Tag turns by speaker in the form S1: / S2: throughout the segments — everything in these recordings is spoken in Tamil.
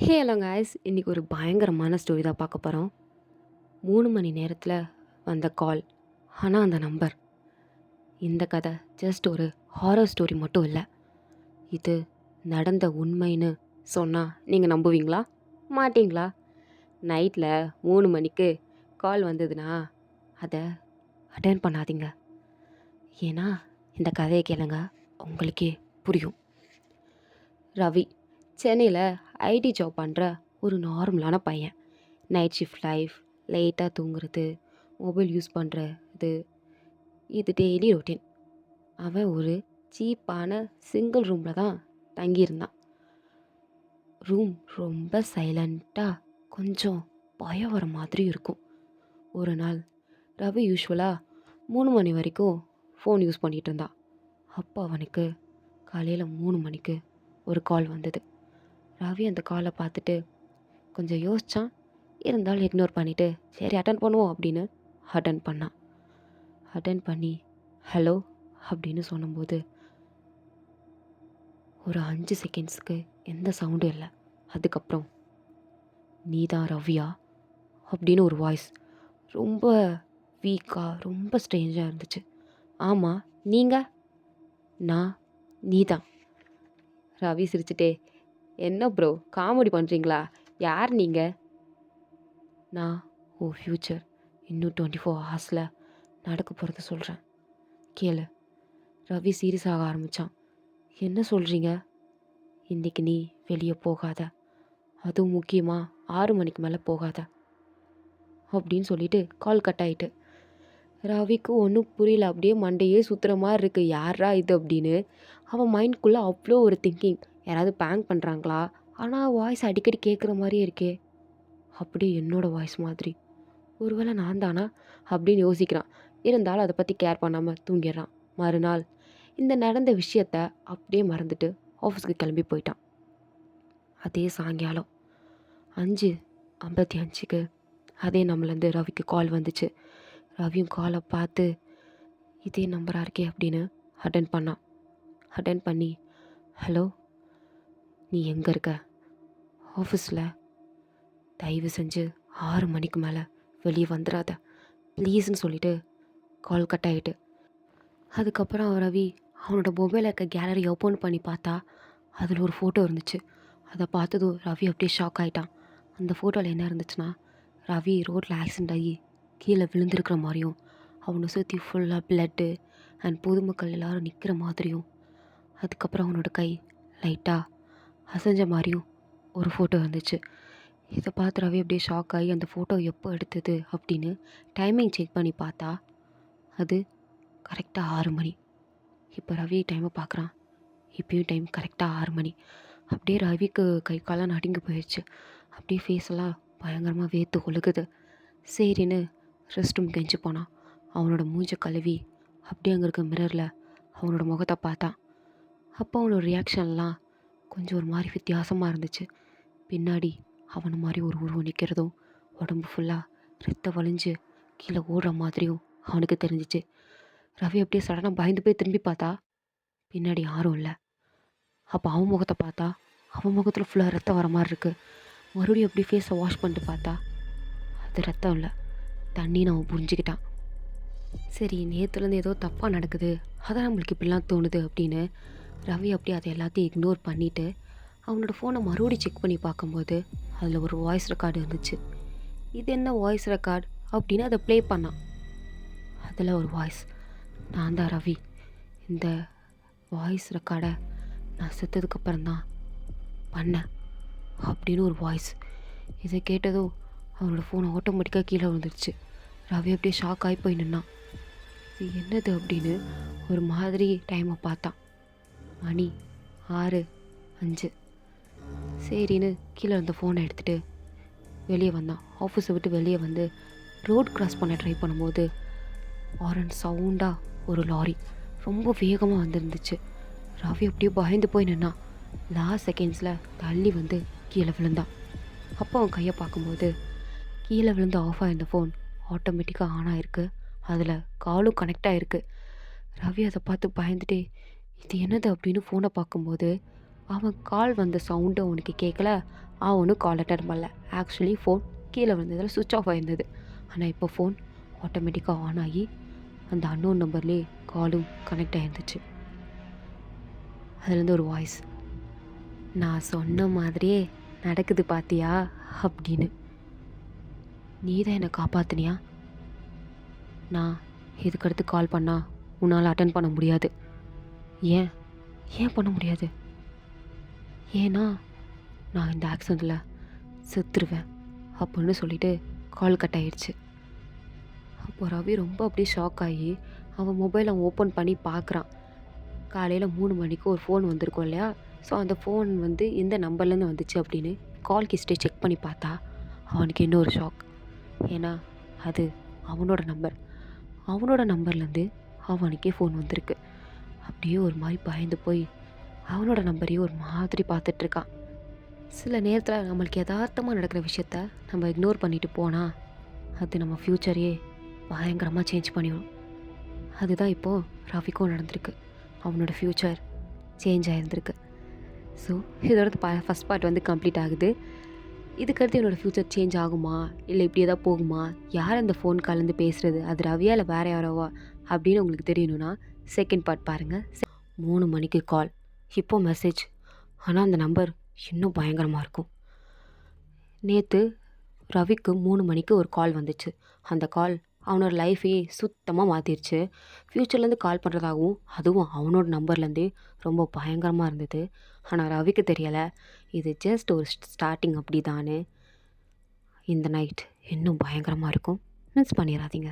S1: ஹே ஹலோ காய்ஸ், இன்றைக்கி ஒரு பயங்கரமான ஸ்டோரி தான் பார்க்க போகிறோம். 3 மணி நேரத்தில் வந்த கால். ஆனால் அந்த நம்பர். இந்த கதை ஜஸ்ட் ஒரு ஹாரர் ஸ்டோரி மட்டும் இல்லை. இது நடந்த உண்மைன்னு சொன்னால் நீங்கள் நம்புவீங்களா? மாட்டீங்களா? நைட்டில் 3 மணிக்கு கால் வந்ததுன்னா அதை அட்டென்ட் பண்ணாதீங்க. ஏன்னா இந்த கதையை கேளுங்க, உங்களுக்கே புரியும். ரவி சென்னையில் ஐடி ஜாப் பண்ணுற ஒரு நார்மலான பையன். நைட் ஷிஃப்ட் லைஃப், லேட்டாக தூங்குறது, மொபைல் யூஸ் பண்ணுறது, இது டெய்லி ரொட்டீன். அவன் ஒரு சீப்பான சிங்கிள் ரூமில் தான் தங்கியிருந்தான். ரூம் ரொம்ப சைலண்ட்டாக, கொஞ்சம் பயம் வர மாதிரி இருக்கும். ஒரு நாள் ரவி யூஸ்வலாக 3 மணி வரைக்கும் ஃபோன் யூஸ் பண்ணிகிட்டு இருந்தான். அப்போ அவனுக்கு காலையில் 3 மணிக்கு ஒரு கால் வந்தது. ரவி அந்த காலை பார்த்துட்டு கொஞ்சம் யோசித்தான். இருந்தாலும் இக்னோர் பண்ணிவிட்டு சரி அட்டன் பண்ணுவோம் அப்படின்னு அட்டன் பண்ணான். அட்டன் பண்ணி ஹலோ அப்படின்னு சொன்னபோது ஒரு 5 செகண்ட்ஸுக்கு எந்த சவுண்டும் இல்லை. அதுக்கப்புறம் நீ தான் ரவியா அப்படின்னு ஒரு வாய்ஸ். ரொம்ப வீக்காக, ரொம்ப ஸ்ட்ரேஞ்சாக இருந்துச்சு. ஆமாம், நீங்கள்? நான் நீ தான். ரவி சிரிச்சிட்டே, என்ன ப்ரோ காமெடி பண்ணுறீங்களா? யார் நீங்கள்? நான் ஓ ஃப்யூச்சர், இன்னும் 24 ஹவர்ஸில் நடக்க போகிறத சொல்கிறேன், கேளு. ரவி சீரியஸ் ஆக ஆரம்பித்தான். என்ன சொல்கிறீங்க? இன்றைக்கி நீ வெளியே போகாத, அதுவும் முக்கியமாக 6 மணிக்கு மேலே போகாத அப்படின்னு சொல்லிட்டு கால் கட் ஆகிட்டு. ரவிக்கு ஒன்றும் புரியல. அப்படியே மண்டையே சுற்றுற மாதிரி இருக்குது. யாரா இது அப்படின்னு அவன் மைண்ட்குள்ளே அவ்வளோ ஒரு திங்கிங். யாராவது பேங்க் பண்ணுறாங்களா? ஆனால் வாய்ஸ் அடிக்கடி கேட்குற மாதிரியே இருக்கே. அப்படியே என்னோடய வாய்ஸ் மாதிரி. ஒருவேளை நான் தானா அப்படின்னு யோசிக்கிறான். இருந்தாலும் அதை பற்றி கேர் பண்ணாமல் தூங்கிடுறான். மறுநாள் இந்த நடந்த விஷயத்த அப்படியே மறந்துட்டு ஆஃபீஸ்க்கு கிளம்பி போயிட்டான். அதே சாயங்காலம் 5:55க்கு அதே நம்மளேருந்து ரவிக்கு கால் வந்துச்சு. ரவியும் காலை பார்த்து இதே நம்பராக இருக்கே அப்படின்னு அட்டென்ட் பண்ணான். அட்டென்ட் பண்ணி ஹலோ, நீ எங்கே இருக்க? ஆஃபீஸில். தயவு செஞ்சு 6 மணிக்கு மேலே வெளியே வந்துடாத ப்ளீஸ்ன்னு சொல்லிவிட்டு கால் கட் ஆகிட்டு. அதுக்கப்புறம் ரவி அவனோட மொபைலில் இருக்க கேலரி ஓப்பன் பண்ணி பார்த்தா அதில் ஒரு ஃபோட்டோ இருந்துச்சு. அதை பார்த்ததும் ரவி அப்படியே ஷாக் ஆகிட்டான். அந்த ஃபோட்டோவில் என்ன இருந்துச்சுன்னா, ரவி ரோட்டில் ஆக்சிடெண்ட் ஆகி கீழே விழுந்திருக்கிற மாதிரியும், அவனை சுற்றி ஃபுல்லாக பிளட்டு அண்ட் பொதுமக்கள் எல்லோரும் நிற்கிற மாதிரியும், அதுக்கப்புறம் அவனோட கை லைட்டாக அசைஞ்ச மாதிரியும் ஒரு ஃபோட்டோ இருந்துச்சு. இதை பார்த்து ரவி அப்படியே ஷாக் ஆகி அந்த ஃபோட்டோ எப்போ எடுத்தது அப்படின்னு டைமிங் செக் பண்ணி பார்த்தா அது கரெக்டாக 6 மணி. இப்போ ரவி டைமை பார்க்குறான். இப்போயும் டைம் கரெக்டாக 6 மணி. அப்படியே ரவிக்கு கை காலெலாம் நடுங்கி போயிடுச்சு. அப்படியே ஃபேஸெல்லாம் பயங்கரமாக வேர்த்து ஒழுகுது. சரின்னு ரெஸ்ட் ரூம் கெஞ்சி போனான். அவனோட மூஞ்சை கழுவி அப்படியே அங்கே இருக்க மிரரில் அவனோட முகத்தை பார்த்தான். அப்போ அவனோட ரியாக்ஷன்லாம் கொஞ்சம் ஒரு மாதிரி வித்தியாசமாக இருந்துச்சு. பின்னாடி அவனை மாதிரி ஒரு உருவம் நிற்கிறதும், உடம்பு ஃபுல்லாக ரத்தம் வலிஞ்சு கீழே ஓடுற மாதிரியும் அவனுக்கு தெரிஞ்சிச்சு. ரவி அப்படியே சடனாக பயந்து போய் திரும்பி பார்த்தா பின்னாடி யாரும் இல்லை. அப்போ அவன் முகத்தை பார்த்தா அவன் முகத்தில் ஃபுல்லாக ரத்தம் வர மாதிரி இருக்குது. மறுபடியும் அப்படியே ஃபேஸை வாஷ் பண்ணிட்டு பார்த்தா அது ரத்தம் இல்லை, தண்ணின்னு அவன் புரிஞ்சுக்கிட்டான். சரி, நேற்றுலேருந்து ஏதோ தப்பாக நடக்குது, அதான் நம்மளுக்கு இப்படிலாம் தோணுது அப்படின்னு ரவி அப்படியே அதை எல்லாத்தையும் இக்னோர் பண்ணிவிட்டு அவனோட ஃபோனை மறுபடியும் செக் பண்ணி பார்க்கும்போது அதில் ஒரு வாய்ஸ் ரெக்கார்டு இருந்துச்சு. இது என்ன வாய்ஸ் ரெக்கார்டு அப்படின்னு அதை ப்ளே பண்ணான். அதில் ஒரு வாய்ஸ், நான் தான் ரவி, இந்த வாய்ஸ் ரெக்கார்டை நான் செத்ததுக்கப்புறம்தான் பண்ணேன் அப்படின்னு ஒரு வாய்ஸ். இதை கேட்டதும் அவனோட ஃபோன் ஆட்டோமேட்டிக்காக கீழே விழுந்துருச்சு. ரவி அப்படியே ஷாக் ஆகி போய் நின்னான். இது என்னது அப்படின்னு ஒரு மாதிரி டைமை பார்த்தான். மணி 6:05. சரின்னு கீழே இருந்த ஃபோனை எடுத்துகிட்டு வெளியே வந்தான். ஆஃபீஸை விட்டு வெளியே வந்து ரோட் கிராஸ் பண்ண ட்ரை பண்ணும்போது ஆரன் சவுண்டாக ஒரு லாரி ரொம்ப வேகமாக வந்துருந்துச்சு. ரவி அப்படியே பயந்து போய் நின்னான். லாஸ்ட் செகண்ட்ஸில் தள்ளி வந்து கீழே விழுந்தான். அப்போ அவன் கையை பார்க்கும்போது கீழே விழுந்து ஆஃப் ஆகிருந்த ஃபோன் ஆட்டோமேட்டிக்காக ஆன் ஆகிருக்கு. அதில் காலும் கனெக்ட் ஆகிருக்கு. ரவி அதை பார்த்து பயந்துட்டே இது என்னது அப்படின்னு ஃபோனை பார்க்கும்போது அவன் கால் வந்த சவுண்டு அவனுக்கு கேட்கல. அவனும் கால் அட்டன் பண்ணல. ஆக்சுவலி ஃபோன் கீழே விழுந்ததில் சுவிட்ச் ஆஃப் ஆயிருந்தது. ஆனால் இப்போ ஃபோன் ஆட்டோமேட்டிக்காக ஆன் ஆகி அந்த அன்னோன் நம்பர்லேயே காலும் கனெக்ட் ஆகிருந்துச்சு. அதுலேருந்து ஒரு வாய்ஸ், நான் சொன்ன மாதிரியே நடக்குது பாத்தியா அப்படின்னு. நீ தான் என்னை காப்பாற்றினியா? நான் இதுக்கடுத்து கால் பண்ணால் உன்னால் அட்டன் பண்ண முடியாது. ஏன் ஏன் பண்ண முடியாது? ஏன்னா நான் இந்த ஆக்சிடெண்ட்டில் செத்துருவேன் அப்படின்னு சொல்லிட்டு கால் கட் ஆயிடுச்சு. அப்போ ரவி ரொம்ப அப்படியே ஷாக் ஆகி அவன் மொபைலை ஓப்பன் பண்ணி பார்க்குறான். காலையில் 3 மணிக்கு ஒரு ஃபோன் வந்திருக்கும் இல்லையா? ஸோ அந்த ஃபோன் வந்து எந்த நம்பர்லேருந்து வந்துச்சு அப்படின்னு கால் ஹிஸ்ட்ரி செக் பண்ணி பார்த்தா அவனுக்கு இன்னொரு ஷாக். ஏன்னா அது அவனோட நம்பர். அவனோட நம்பர்லேருந்து அவனுக்கே ஃபோன் வந்திருக்கு. அப்படியே ஒரு மாதிரி பயந்து போய் அவனோட நம்பரையும் ஒரு மாதிரி பார்த்துட்ருக்கான். சில நேரத்தில் நம்மளுக்கு யதார்த்தமாக நடக்கிற விஷயத்த நம்ம இக்னோர் பண்ணிட்டு போனால் அது நம்ம ஃப்யூச்சரையே பயங்கரமாக சேஞ்ச் பண்ணிடும். அதுதான் இப்போது ரவிக்கும் நடந்திருக்கு. அவனோட ஃப்யூச்சர் சேஞ்ச் ஆகிருந்திருக்கு. ஸோ இதோட ஃபஸ்ட் பார்ட் வந்து கம்ப்ளீட் ஆகுது. இதுக்கடுத்து என்னோடய ஃப்யூச்சர் சேஞ்ச் ஆகுமா இல்லை இப்படி ஏதாவது போகுமா, யார் அந்த ஃபோன் கால்லேருந்து பேசுகிறது, அது ரவியா இல்லை வேறு யாரோவா அப்படின்னு உங்களுக்கு தெரியணும்னா செகண்ட் பார்ட் பாருங்கள். 3 மணிக்கு கால், இப்போது மெசேஜ். ஆனால் அந்த நம்பர் இன்னும் பயங்கரமாக இருக்கும். நேற்று ரவிக்கு 3 மணிக்கு ஒரு கால் வந்துச்சு. அந்த கால் அவனோட லைஃபையே சுத்தமாக மாற்றிருச்சு. ஃப்யூச்சர்லேருந்து கால் பண்ணுறதாகவும் அதுவும் அவனோட நம்பர்லேருந்தே ரொம்ப பயங்கரமாக இருந்தது. ஆனால் ரவிக்கு தெரியலை இது ஜஸ்ட் ஒரு ஸ்டார்டிங் அப்படி தானே. இந்த நைட் இன்னும் பயங்கரமாக இருக்கும், மிஸ் பண்ணிடாதீங்க.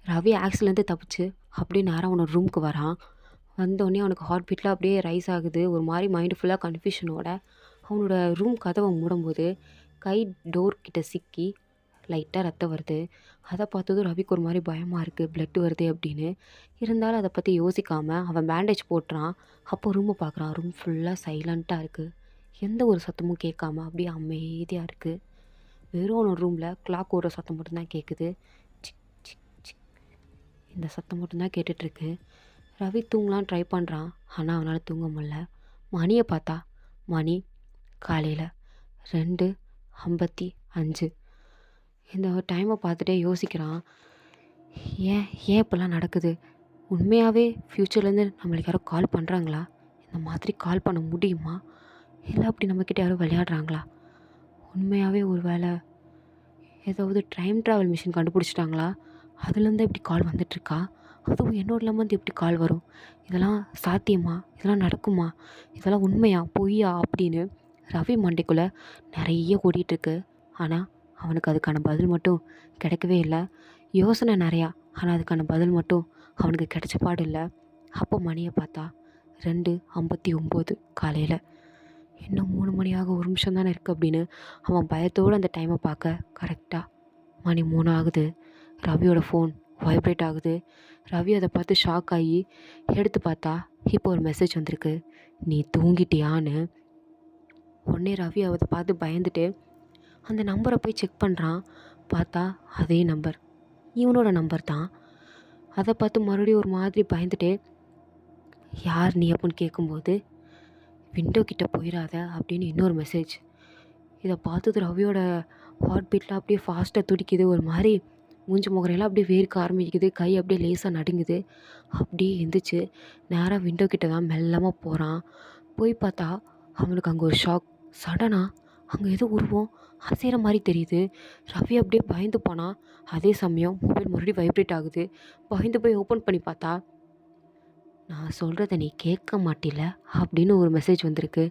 S1: ரவி ஆக்சிடென்ட்லேருந்து தப்பிச்சு அப்படியே நேராக அவனோட ரூமுக்கு வரான். வந்தோடனே அவனுக்கு ஹார்ட் பீட்லாம் அப்படியே ரைஸ் ஆகுது. ஒரு மாதிரி மைண்டு ஃபுல்லாக கன்ஃபியூஷனோட அவனோட ரூம் கதவை மூடும்போது கை டோர் கிட்ட சிக்கி லைட்டாக ரத்தம் வருது. அதை பார்த்ததும் ரவிக்கு ஒரு மாதிரி பயமாக இருக்குது, பிளட்டு வருது அப்படின்னு. இருந்தாலும் அதை பற்றி யோசிக்காமல் அவன் பேண்டேஜ் போட்டுறான். அப்போ ரூமை பார்க்குறான். ரூம் ஃபுல்லாக சைலண்ட்டாக இருக்குது. எந்த ஒரு சத்தமும் கேட்காம அப்படியே அமைதியாக இருக்குது. வெறும் அவனோட ரூமில் கிளாக் ஓடுற சத்தம் மட்டும்தான் கேட்குது. சிக் சிக் சிக் இந்த சத்தம் மட்டும்தான் கேட்டுட்ருக்கு. ரவி தூங்கலாம் ட்ரை பண்ணுறான். ஆனால் அவனால் தூங்க முடியல. மணியை பார்த்தா மணி காலையில் 2:55. இந்த டைமை பார்த்துட்டே யோசிக்கிறான். ஏன் இப்போல்லாம் நடக்குது? உண்மையாகவே ஃப்யூச்சர்லேருந்து நம்மளுக்கு யாரோ கால் பண்ணுறாங்களா? இந்த மாதிரி கால் பண்ண முடியுமா? இல்லை அப்படி நம்மக்கிட்ட யாரோ விளையாடுறாங்களா? உண்மையாகவே ஒரு வேளை ஏதாவது டைம் ட்ராவல் மிஷின் கண்டுபிடிச்சிட்டாங்களா? அதுலேருந்து இப்படி கால் வந்துட்டுருக்கா? அதுவும் என்னோட இல்லாமல் எப்படி கால் வரும்? இதெல்லாம் சாத்தியமா? இதெல்லாம் நடக்குமா? இதெல்லாம் உண்மையா பொய்யா அப்படின்னு ரவி மண்டைக்குள்ளே நிறைய ஓடிட்டுருக்கு. ஆனால் அவனுக்கு அதுக்கான பதில் மட்டும் கிடைக்கவே இல்லை. யோசனை நிறையா, ஆனால் அதுக்கான பதில் மட்டும் அவனுக்கு கிடைச்ச பாடு இல்லை. அப்போ மணியை பார்த்தா 2:59 காலையில். இன்னும் 3 மணியாக 1 நிமிஷம் தானே இருக்குது அப்படின்னு அவன் பயத்தோடு அந்த டைமை பார்க்க கரெக்டாக மணி 3 ஆகுது. ரவியோட ஃபோன் வைப்ரேட் ஆகுது. ரவி அதை பார்த்து ஷாக் ஆகி எடுத்து பார்த்தா இப்போ ஒரு மெசேஜ் வந்திருக்கு, நீ தூங்கிட்டியான்னு. உடனே ரவி அதை பார்த்து பயந்துட்டு அந்த நம்பரை போய் செக் பண்ணுறான். பார்த்தா அதே நம்பர், இவனோட நம்பர் தான். அதை பார்த்து மறுபடியும் ஒரு மாதிரி பயந்துட்டு, யார் நீ அப்படின்னு கேட்கும்போது, விண்டோ கிட்டே போயிடாத அப்படின்னு இன்னொரு மெசேஜ். இதை பார்த்தது ரவியோட ஹார்ட் பீட்லாம் அப்படியே ஃபாஸ்ட்டாக துடிக்குது. ஒரு மாதிரி மூஞ்சி முகரையெல்லாம் அப்படியே வேர்க்க ஆரம்பிக்குது. கை அப்படியே லேசாக நடுங்குது. அப்படியே எந்திரிச்சு நேராக விண்டோ கிட்ட தான் மெல்லமாக போகிறான். போய் பார்த்தா அவனுக்கு அங்கே ஒரு ஷாக். சடனாக அங்கே ஏதோ உருவம் அசைகிற மாதிரி தெரியுது. ரவி அப்படியே பயந்து போனான். அதே சமயம் மொபைல் மறுபடியும் வைப்ரேட் ஆகுது. பயந்து போய் ஓப்பன் பண்ணி பார்த்தா, நான் சொல்கிறத நீ கேட்க மாட்டில அப்படின்னு ஒரு மெசேஜ் வந்திருக்கு.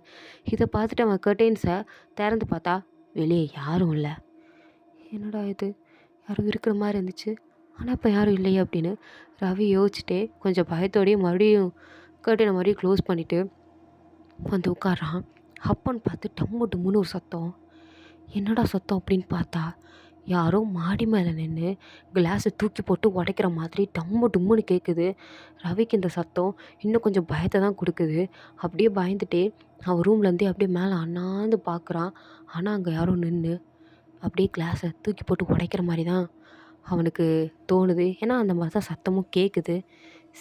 S1: இதை பார்த்துட்டு அவன் கர்டைன்ஸை திறந்து பார்த்தா வெளியே யாரும் இல்லை. என்னடா இது, யாரும் இருக்கிற மாதிரி இருந்துச்சு, ஆனால் இப்போ யாரும் இல்லையே அப்படின்னு ரவி யோசிச்சுட்டே கொஞ்சம் பயத்தோடையே மறுபடியும் கர்டைனை மறுபடியும் க்ளோஸ் பண்ணிவிட்டு வந்து உட்காரான். அப்போன்னு பார்த்து டம்மு டம்முன்னு ஒரு சத்தம். என்னடா சத்தம் அப்படின்னு பார்த்தா, யாரோ மாடி மேலே நின்று கிளாஸை தூக்கி போட்டு உடைக்கிற மாதிரி டம்மு டும்முன்னு கேட்குது. ரவிக்கு இந்த சத்தம் இன்னும் கொஞ்சம் பயத்தை தான் கொடுக்குது. அப்படியே பயந்துட்டே அவன் ரூம்லேருந்தே அப்படியே மேலே அண்ணாந்து பார்க்குறான். ஆனால் அங்கே யாரோ நின்று அப்படியே கிளாஸை தூக்கி போட்டு உடைக்கிற மாதிரி தான் அவனுக்கு தோணுது. ஏன்னா அந்த மாதிரி தான் சத்தமும் கேட்குது.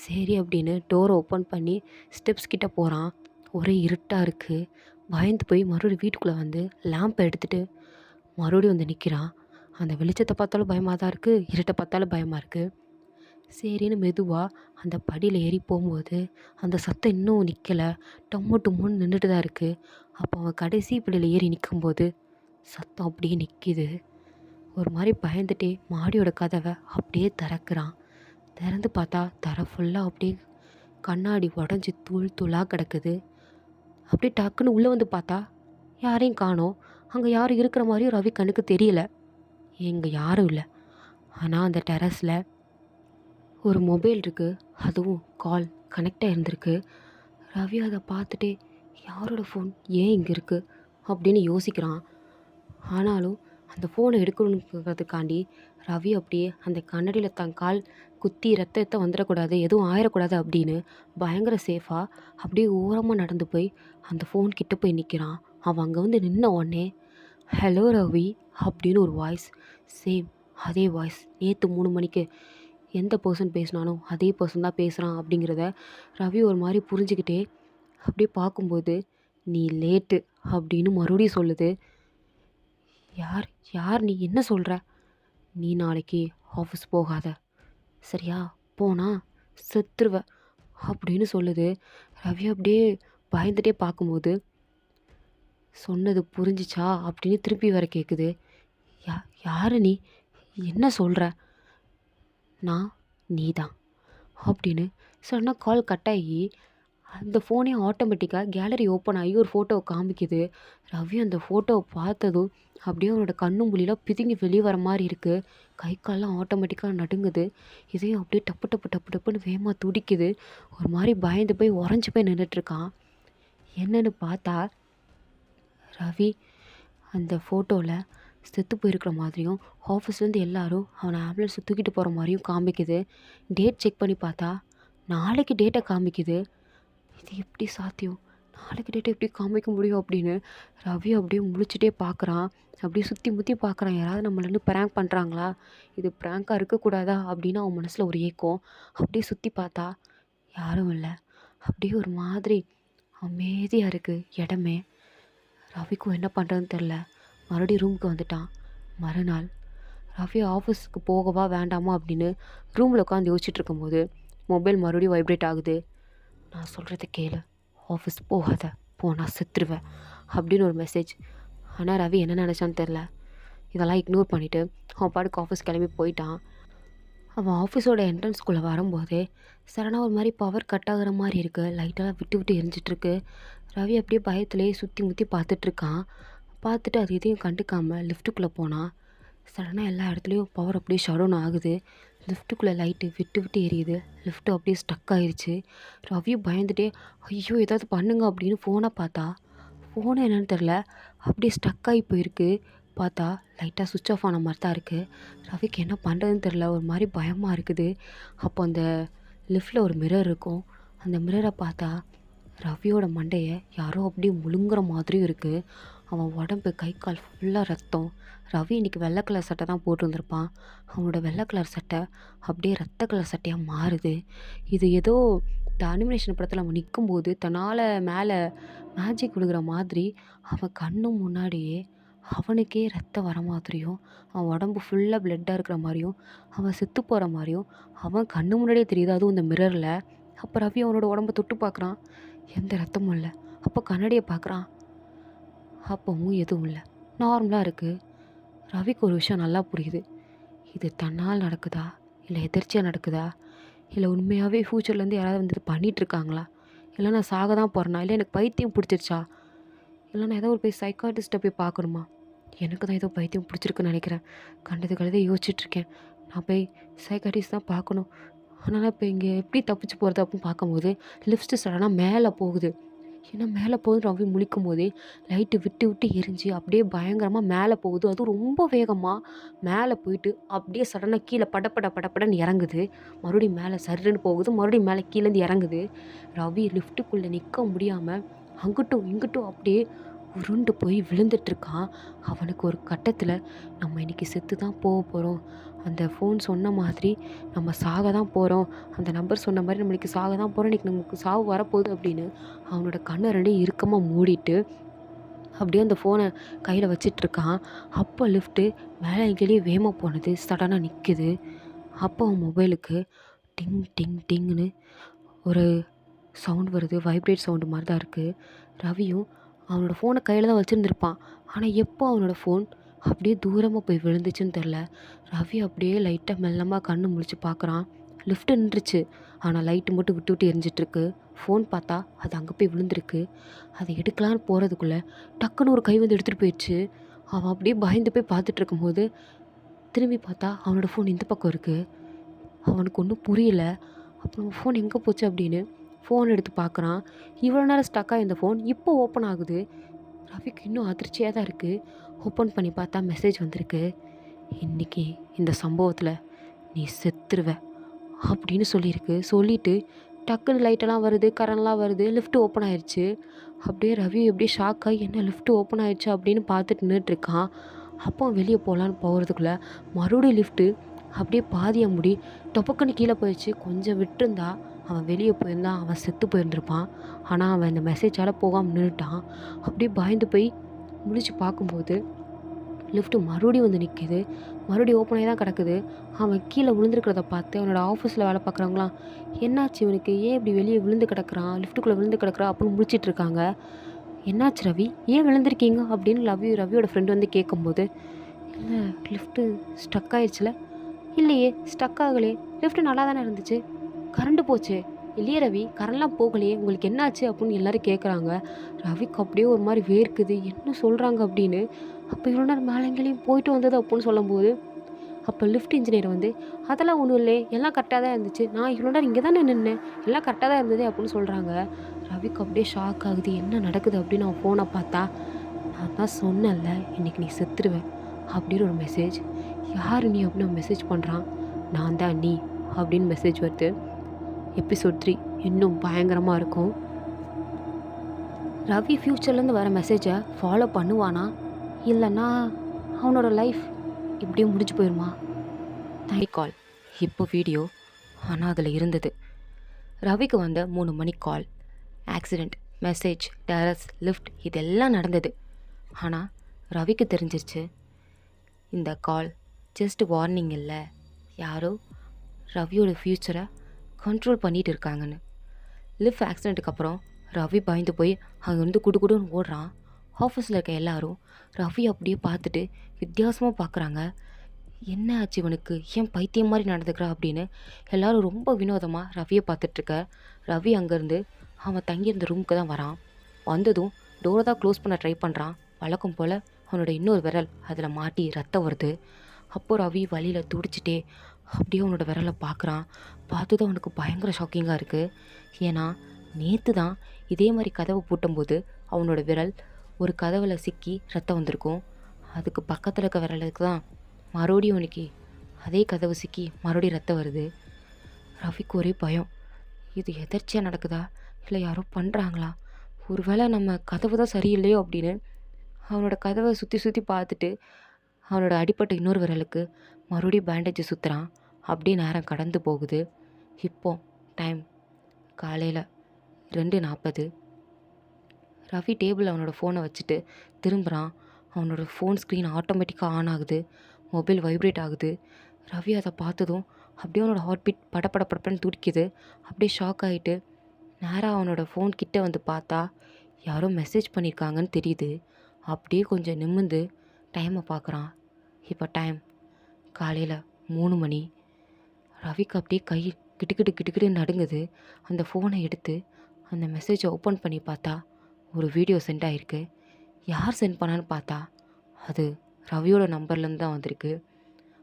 S1: சரி அப்படின்னு டோரை ஓப்பன் பண்ணி ஸ்டெப்ஸ் கிட்டே போகிறான். ஒரே இருட்டாக இருக்குது. பயந்து போய் மறுபடியும் வீட்டுக்குள்ளே வந்து லேம்பை எடுத்துகிட்டு மறுபடியும் வந்து நிற்கிறான். அந்த வெளிச்சத்தை பார்த்தாலும் பயமாக தான் இருக்குது, இருட்டை பார்த்தாலும் பயமாக இருக்குது. சரின்னு மெதுவாக அந்த படியில் ஏறி போகும்போது அந்த சத்தம் இன்னும் நிற்கலை, டம்மு டும்முன்னு நின்றுட்டு தான் இருக்குது. அப்போ அவன் கடைசி படியில் ஏறி நிற்கும்போது சத்தம் அப்படியே நிற்கிது. ஒரு மாதிரி பயந்துட்டே மாடியோட கதவை அப்படியே திறக்கிறான். திறந்து பார்த்தா தரை ஃபுல்லாக அப்படியே கண்ணாடி உடஞ்சி தூள் தூளாக கிடக்குது. அப்படியே டக்குன்னு உள்ளே வந்து பார்த்தா யாரையும் காணோம். அங்கே யாரும் இருக்கிற மாதிரியும் ரவி கண்ணுக்கு தெரியல. இங்கே யாரும் இல்லை. ஆனால் அந்த டெரஸில் ஒரு மொபைல் இருக்குது, அதுவும் கால் கனெக்டாக இருந்திருக்கு. ரவி அதை பார்த்துட்டே யாரோட ஃபோன் ஏன் இங்கே இருக்குது அப்படின்னு யோசிக்கிறான். ஆனாலும் அந்த ஃபோனை எடுக்கணுங்கிறதுக்காண்டி ரவி அப்படியே அந்த கண்ணாடியில் தன் கால் குத்தி ரத்தத்தை வந்துடக்கூடாது, எதுவும் ஆயிடக்கூடாது அப்படின்னு பயங்கர சேஃபாக அப்படியே ஓரமாக நடந்து போய் அந்த ஃபோன் கிட்ட போய் நிற்கிறான். அவன் அங்கே வந்து நின்ன உடனே ஹலோ ரவி அப்படின்னு ஒரு வாய்ஸ், சேம் அதே வாய்ஸ். நேற்று 3 மணிக்கு எந்த பர்சன் பேசினானோ அதே பர்சன் தான் பேசுகிறான் அப்படிங்கிறத ரவி ஒரு மாதிரி புரிஞ்சுக்கிட்டே அப்படியே பார்க்கும்போது நீ லேட்டு அப்படின்னு மறுபடியும் சொல்லுது. யார் யார் நீ என்ன சொல்கிற? நீ நாளைக்கு ஆஃபீஸ் போகாத, சரியா? போனா செத்துருவ அப்படின்னு சொல்லுது. ரவி அப்படியே பயந்துட்டே பார்க்கும்போது சொன்னது புரிஞ்சிச்சா அப்படின்னு திருப்பி வர கேட்குது. யா யாரு நீ? என்ன சொல்கிற? நான் நீ தான் அப்படின்னு சொன்னால் கால் கட் ஆகி அந்த ஃபோனே ஆட்டோமேட்டிக்காக கேலரி ஓப்பன் ஆகி ஒரு ஃபோட்டோவை காமிக்குது. ரவி அந்த ஃபோட்டோவை பார்த்ததும் அப்படியே அவனோட கண்ணு மூலிலாம் பிதுங்கி வெளியே வர மாதிரி இருக்குது. கை கால்லாம் ஆட்டோமேட்டிக்காக நடுங்குது. இதையும் அப்படியே டப்பு டப்பு டப்பு டப்புன்னு வேகமாக துடிக்குது. ஒரு மாதிரி பயந்து போய் உறைஞ்சி போய் நின்றுட்டுருக்கான். என்னன்னு பார்த்தா ரவி அந்த ஃபோட்டோவில் செத்து போயிருக்கிற மாதிரியும் ஆஃபீஸ்லேருந்து எல்லாரும் அவனை ஆம்புலன்ஸை தூக்கிட்டு போகிற மாதிரியும் காமிக்குது. டேட் செக் பண்ணி பார்த்தா நாளைக்கு டேட்டை காமிக்குது. இது எப்படி சாத்தியம்? நாளைக்கு டேட்டை எப்படி காமிக்க முடியும் அப்படின்னு ரவி அப்படியே முழிச்சிட்டே பார்க்குறான். அப்படியே சுற்றி முற்றி பார்க்குறான், யாராவது நம்மள ப்ராங்க் பண்ணுறாங்களா, இது ப்ராங்காக இருக்கக்கூடாதா அப்படின்னு அவன் மனசில் ஒரு ஏக்கம். அப்படியே சுற்றி பார்த்தா யாரும் இல்லை. அப்படியே ஒரு மாதிரி அமைதியாக இருக்குது இடமே. ரவிக்கும் என்ன பண்ணுறதுன்னு தெரில. மறுபடியும் ரூமுக்கு வந்துட்டான். மறுநாள் ரவி ஆஃபீஸுக்கு போகவா வேண்டாமா அப்படின்னு ரூமில் உட்காந்து யோசிச்சுட்டு இருக்கும்போது மொபைல் மறுபடியும் வைப்ரேட் ஆகுது. நான் சொல்கிறத கேளு, ஆஃபீஸ் போகாத, போனால் செத்துருவேன் அப்படின்னு ஒரு மெசேஜ். ஆனால் ரவி என்ன நினச்சான்னு தெரில. இதெல்லாம் இக்னோர் பண்ணிவிட்டு அவன் பாட்டுக்கு ஆஃபீஸ் கிளம்பி போயிட்டான். அவன் ஆஃபீஸோட என்ட்ரன்ஸ்குள்ளே வரும்போதே சடனாக ஒரு மாதிரி பவர் கட் ஆகிற மாதிரி இருக்குது. லைட்டெல்லாம் விட்டு விட்டு எரிஞ்சிட்ருக்கு. ரவி அப்படியே பயத்துலேயே சுற்றி முற்றி பார்த்துட்ருக்கான். பார்த்துட்டு அது எதையும் கண்டுக்காமல் லிஃப்ட்டுக்குள்ளே போனான். சடனாக எல்லா இடத்துலையும் பவர் அப்படியே ஷட் டவுன் ஆகுது. லிஃப்ட்டுக்குள்ளே லைட்டு விட்டு விட்டு எரியுது. லிஃப்ட்டு அப்படியே ஸ்டக் ஆயிடுச்சு. ரவியும் பயந்துட்டே ஐயோ ஏதாவது பண்ணுங்க அப்படின்னு ஃபோனை பார்த்தா ஃபோனு என்னன்னு தெரில, அப்படியே ஸ்டக் ஆகி போயிருக்கு. பார்த்தா லைட்டாக சுவிட்ச் ஆஃப் ஆன மாதிரி தான் இருக்குது. ரவிக்கு என்ன பண்ணுறதுன்னு தெரில, ஒரு மாதிரி பயமாக இருக்குது. அப்போ அந்த லிஃப்ட்டில் ஒரு மிரர் இருக்கும். அந்த மிரரை பார்த்தா ரவியோட மண்டையை யாரோ அப்படியே முழுங்குற மாதிரியும் இருக்குது. அவன் உடம்பு கை கால் ஃபுல்லாக ரத்தம். ரவி இன்றைக்கி வெள்ளை கலர் சட்டை தான் போட்டிருந்துருப்பான். அவனோட வெள்ளை கலர் சட்டை அப்படியே ரத்த கலர் சட்டையாக மாறுது. இது ஏதோ இந்த அனிமேஷன் படத்தில் அவன் நிற்கும்போது தன்னால் மேலே மேஜிக் விழுகிற மாதிரி அவன் கண்ணு முன்னாடியே அவனுக்கே ரத்தம் வர மாதிரியும், அவன் உடம்பு ஃபுல்லாக பிளட்டாக இருக்கிற மாதிரியும், அவன் செத்து போகிற மாதிரியும் அவன் கண்ணு முன்னாடியே தெரியுது, அதுவும் இந்த மிரரில். அப்போ ரவி அவனோட உடம்பை தொட்டு பார்க்குறான், எந்த ரத்தமும் இல்லை. அப்போ கண்ணாடியை பார்க்குறான், அப்பவும் எதுவும் இல்லை, நார்மலாக இருக்குது. ரவிக்கு ஒரு விஷயம் நல்லா புரியுது. இது தன்னால் நடக்குதா, இல்லை எதிர்ச்சியாக நடக்குதா, இல்லை உண்மையாகவே ஃப்யூச்சர்லேருந்து யாராவது வந்து இது பண்ணிகிட்ருக்காங்களா, இல்லை நான் சாக தான் போகிறேனா, இல்லை எனக்கு பைத்தியம் பிடிச்சிருச்சா, இல்லை நான் ஏதோ ஒரு போய் சைக்காட்டிஸ்ட்டை போய் பார்க்கணுமா, எனக்கு தான் ஏதோ பைத்தியம் பிடிச்சிருக்குன்னு நினைக்கிறேன். கண்டது கழுதை யோசிச்சுட்ருக்கேன். நான் போய் சைக்காட்டிஸ்ட் தான் பார்க்கணும். ஆனால் இப்போ இங்கே எப்படி தப்பிச்சு போகிறது அப்படின்னு பார்க்கும்போது லிஃப்ட்டு சடனாக மேலே போகுது. ஏன்னா மேலே போகுது ரவி முழிக்கும் போதே லைட்டு விட்டு விட்டு எரிஞ்சு அப்படியே பயங்கரமாக மேலே போகுது. அதுவும் ரொம்ப வேகமாக மேலே போயிட்டு அப்படியே சடனாக கீழே படப்பட படப்படன்னு இறங்குது. மறுபடியும் மேலே சருன்னு போகுது, மறுபடியும் மேலே கீழேருந்து இறங்குது. ரவி லிஃப்ட்டுக்குள்ளே நிற்க முடியாமல் அங்கிட்டும் இங்கிட்டும் அப்படியே உருண்டு போய் விழுந்துட்டுருக்கான். அவனுக்கு ஒரு கட்டத்தில் நம்ம இன்றைக்கி செத்து தான் போக போகிறோம், அந்த ஃபோன் சொன்ன மாதிரி நம்ம சாக தான் போகிறோம், அந்த நம்பர் சொன்ன மாதிரி நம்மளுக்கு சாக தான் போகிறோம், இன்றைக்கி நமக்கு சாவு வரப்போகுது அப்படின்னு அவனோட கண்ணை ரெண்டையும் இறுக்கமாக மூடிட்டு அப்படியே அந்த ஃபோனை கையில் வச்சிட்ருக்கான். அப்போ லிஃப்ட்டு மேலே கீழே வேகமாக போனது சடனாக நிற்குது. அப்போ அவன் மொபைலுக்கு டிங் டிங் டிங்னு ஒரு சவுண்ட் வருது. வைப்ரேட் சவுண்டு மாதிரி தான் இருக்குது. ரவியும் அவனோட ஃபோனை கையில் தான் வச்சுருந்துருப்பான். ஆனால் எப்போ அவனோட ஃபோன் அப்படியே தூரமாக போய் விழுந்துச்சுன்னு தெரில. ரவி அப்படியே லைட்டாக மெல்லமாக கண்ணு முழிச்சு பார்க்குறான். லிஃப்ட்டு நின்றுச்சு. ஆனால் லைட்டு மட்டும் விட்டு விட்டு எரிஞ்சிட்ருக்கு. ஃபோன் பார்த்தா அது அங்கே போய் விழுந்திருக்கு. அதை எடுக்கலான்னு போகிறதுக்குள்ளே டக்குன்னு ஒரு கை வந்து எடுத்துகிட்டு போயிடுச்சு. அவன் அப்படியே பயந்து போய் பார்த்துட்டு இருக்கும்போது திரும்பி பார்த்தா அவனோட ஃபோன் இந்த பக்கம் இருக்குது. அவனுக்கு ஒன்றும் புரியல. அப்புறம் ஃபோன் எங்கே போச்சு அப்படின்னு ஃபோன் எடுத்து பார்க்குறான். இவ்வளோ நேரம் ஸ்டக்காக இந்த ஃபோன் இப்போ ஓப்பன் ஆகுது. ரவிக்கு இன்னும் அதிர்ச்சியாக தான் இருக்குது. ஓப்பன் பண்ணி பார்த்தா மெசேஜ் வந்திருக்கு. இன்றைக்கி இந்த சம்பவத்தில் நீ செத்துருவ அப்படின்னு சொல்லியிருக்கு. சொல்லிவிட்டு டக்குன்னு லைட்டெல்லாம் வருது, கரண்ட்லாம் வருது, லிஃப்ட்டு ஓப்பன் ஆயிடுச்சு. அப்படியே ரவி எப்படியே ஷாக் ஆகி என்ன லிஃப்ட்டு ஓப்பன் ஆயிடுச்சு அப்படின்னு பார்த்துட்டு நின்றுட்டுருக்கான். அப்போ வெளியே போகலான்னு போகிறதுக்குள்ளே மறுபடியும் லிஃப்ட்டு அப்படியே பாதியாக முடி டொப்பக்குன்னு கீழே போயிடுச்சு. கொஞ்சம் விட்டுருந்தா அவன் வெளியே போயிருந்தான், அவன் செத்து போயிருந்திருப்பான். ஆனால் அவன் இந்த மெசேஜால் போகாமல் நின்றுட்டான். அப்படியே பயந்து போய் முழிச்சு பார்க்கும்போது லிஃப்ட்டு மறுபடியும் வந்து நிற்கிது. மறுபடியும் ஓப்பன் ஆகி தான் கிடக்குது. அவன் கீழே விழுந்துருக்கிறத பார்த்து அவனோட ஆஃபீஸில் வேலை பார்க்குறவங்களாம் என்னாச்சு இவனுக்கு, ஏன் இப்படி வெளியே விழுந்து கிடக்குறான், லிஃப்ட்டுக்குள்ளே விழுந்து கிடக்குறான் அப்படின்னு முடிச்சிட்ருக்காங்க. என்னாச்சு ரவி, ஏன் விழுந்திருக்கீங்க அப்படின்னு ரவியோட ஃப்ரெண்டு வந்து கேட்கும்போது, இல்லை லிஃப்ட்டு ஸ்டக் ஆயிடுச்சுல. இல்லையே ஸ்டக் ஆகலையே, லிஃப்ட்டு நல்லா தானே இருந்துச்சு, கரண்ட்டு போச்சு. இல்லையே ரவி, கரண்ட்லாம் போகலையே, உங்களுக்கு என்னாச்சு அப்படின்னு எல்லோரும் கேட்குறாங்க. ரவிக்கு அப்படியே ஒரு மாதிரி வேர்க்குது, என்ன சொல்கிறாங்க அப்படின்னு. அப்போ இவ்வளோ நேரம் மேலேங்களையும் போயிட்டு வந்தது அப்படின்னு சொல்லும்போது அப்போ லிஃப்ட் இன்ஜினியர் வந்து அதெல்லாம் ஒன்றும் இல்லை, எல்லாம் கரெக்டாக தான் இருந்துச்சு, நான் இவ்வளோ நேரம் இங்கே தானே நின்னேன், எல்லாம் கரெக்டாக தான் இருந்தது அப்படின்னு சொல்கிறாங்க. ரவிக்கு அப்படியே ஷாக் ஆகுது, என்ன நடக்குது அப்படின்னு அவன் ஃபோனை பார்த்தா, நான் தான் சொன்னேன்ல இன்றைக்கி நீ செத்துருவேன் அப்படின்னு ஒரு மெசேஜ். யார் நீ அப்படின்னு அவன் மெசேஜ் பண்ணுறான். நான் தான் நீ அப்படின்னு மெசேஜ் வருது. எபிசோட் 3 இன்னும் பயங்கரமாக இருக்கும். ரவி ஃப்யூச்சர்லேருந்து வர மெசேஜை ஃபாலோ பண்ணுவானா, இல்லைன்னா அவனோட லைஃப் இப்படியே முடிஞ்சு போயிடுமா? கால் இப்போ வீடியோ, ஆனால் அதில் இருந்தது ரவிக்கு வந்த 3 மணி கால், ஆக்சிடெண்ட், மெசேஜ், டெரஸ், லிஃப்ட் இதெல்லாம் நடந்தது. ஆனால் ரவிக்கு தெரிஞ்சிருச்சு இந்த கால் ஜஸ்ட் வார்னிங் இல்லை, யாரோ ரவியோட ஃப்யூச்சரை கண்ட்ரோல் பண்ணிகிட்டு இருக்காங்கன்னு. லிஃப்ட் ஆக்சிடெண்ட்டுக்கு அப்புறம் ரவி பயந்து போய் அங்கேருந்து குடுன்னு ஓடுறான். ஆஃபீஸில் இருக்க எல்லாரும் ரவி அப்படியே பார்த்துட்டு வித்தியாசமாக பார்க்குறாங்க. என்ன ஆச்சு இவனுக்கு, ஏன் பைத்தியம் மாதிரி நடந்துக்கிறா அப்படின்னு எல்லோரும் ரொம்ப வினோதமாக ரவியை பார்த்துட்ருக்க. ரவி அங்கேருந்து அவன் தங்கியிருந்த ரூமுக்கு தான் வரான். வந்ததும் டோரை தான் க்ளோஸ் பண்ண ட்ரை பண்ணுறான். வழக்கம் போல் அவனோட இன்னொரு விரல் அதில் மாட்டி ரத்தம் வருது. அப்போது ரவி வழியில் துடிச்சிட்டே அப்படியே அவனோட விரலை பார்க்குறான். பார்த்ததும் அவனுக்கு பயங்கர ஷாக்கிங்காக இருக்குது. ஏன்னா நேற்று தான் இதே மாதிரி கதவை பூட்டும்போது அவனோட விரல் ஒரு கதவில் சிக்கி ரத்தம் வந்திருக்கும். அதுக்கு பக்கத்தில் இருக்க விரலுக்கு தான் மறுபடியும் இன்னைக்கு அதே கதவு சிக்கி மறுபடியும் ரத்தம் வருது. ரவிக்கு ஒரே பயம், இது எதர்ச்சியாக நடக்குதா இல்லை யாரோ பண்ணுறாங்களா, ஒருவேளை நம்ம கதவு தான் சரியில்லையோ அப்படின்னு அவனோட கதவை சுற்றி சுற்றி பார்த்துட்டு அவனோட அடிப்பட்ட இன்னொரு விரலுக்கு மறுபடியும் பேண்டேஜை சுற்றுறான். அப்படியே நேரம் கடந்து போகுது. இப்போ டைம் காலையில் 2:40. ரவி டேபிள் அவனோட ஃபோனை வச்சுட்டு திரும்புகிறான். அவனோட ஃபோன் ஸ்க்ரீன் ஆட்டோமேட்டிக்காக ஆன் ஆகுது. மொபைல் வைப்ரேட் ஆகுது. ரவி அதை பார்த்ததும் அப்படியே அவனோட ஹார்ட் பீட் படப்படப்படன்னு துடிக்குது. அப்படியே ஷாக் ஆகிட்டு நேராக அவனோட ஃபோன் கிட்டே வந்து பார்த்தா யாரோ மெசேஜ் பண்ணியிருக்காங்கன்னு தெரியுது. அப்படியே கொஞ்சம் நிமிர்ந்து டைமை பார்க்குறான். இப்போ டைம் காலையில் 3 மணி. ரவிக்கு அப்படியே கை கிட்டுக்கிட்டு நடுங்குது. அந்த ஃபோனை எடுத்து அந்த மெசேஜை ஓப்பன் பண்ணி பார்த்தா ஒரு வீடியோ சென்ட் ஆகிருக்கு. யார் சென்ட் பண்ணான்னு பார்த்தா அது ரவியோட நம்பர்லேருந்து தான் வந்திருக்கு.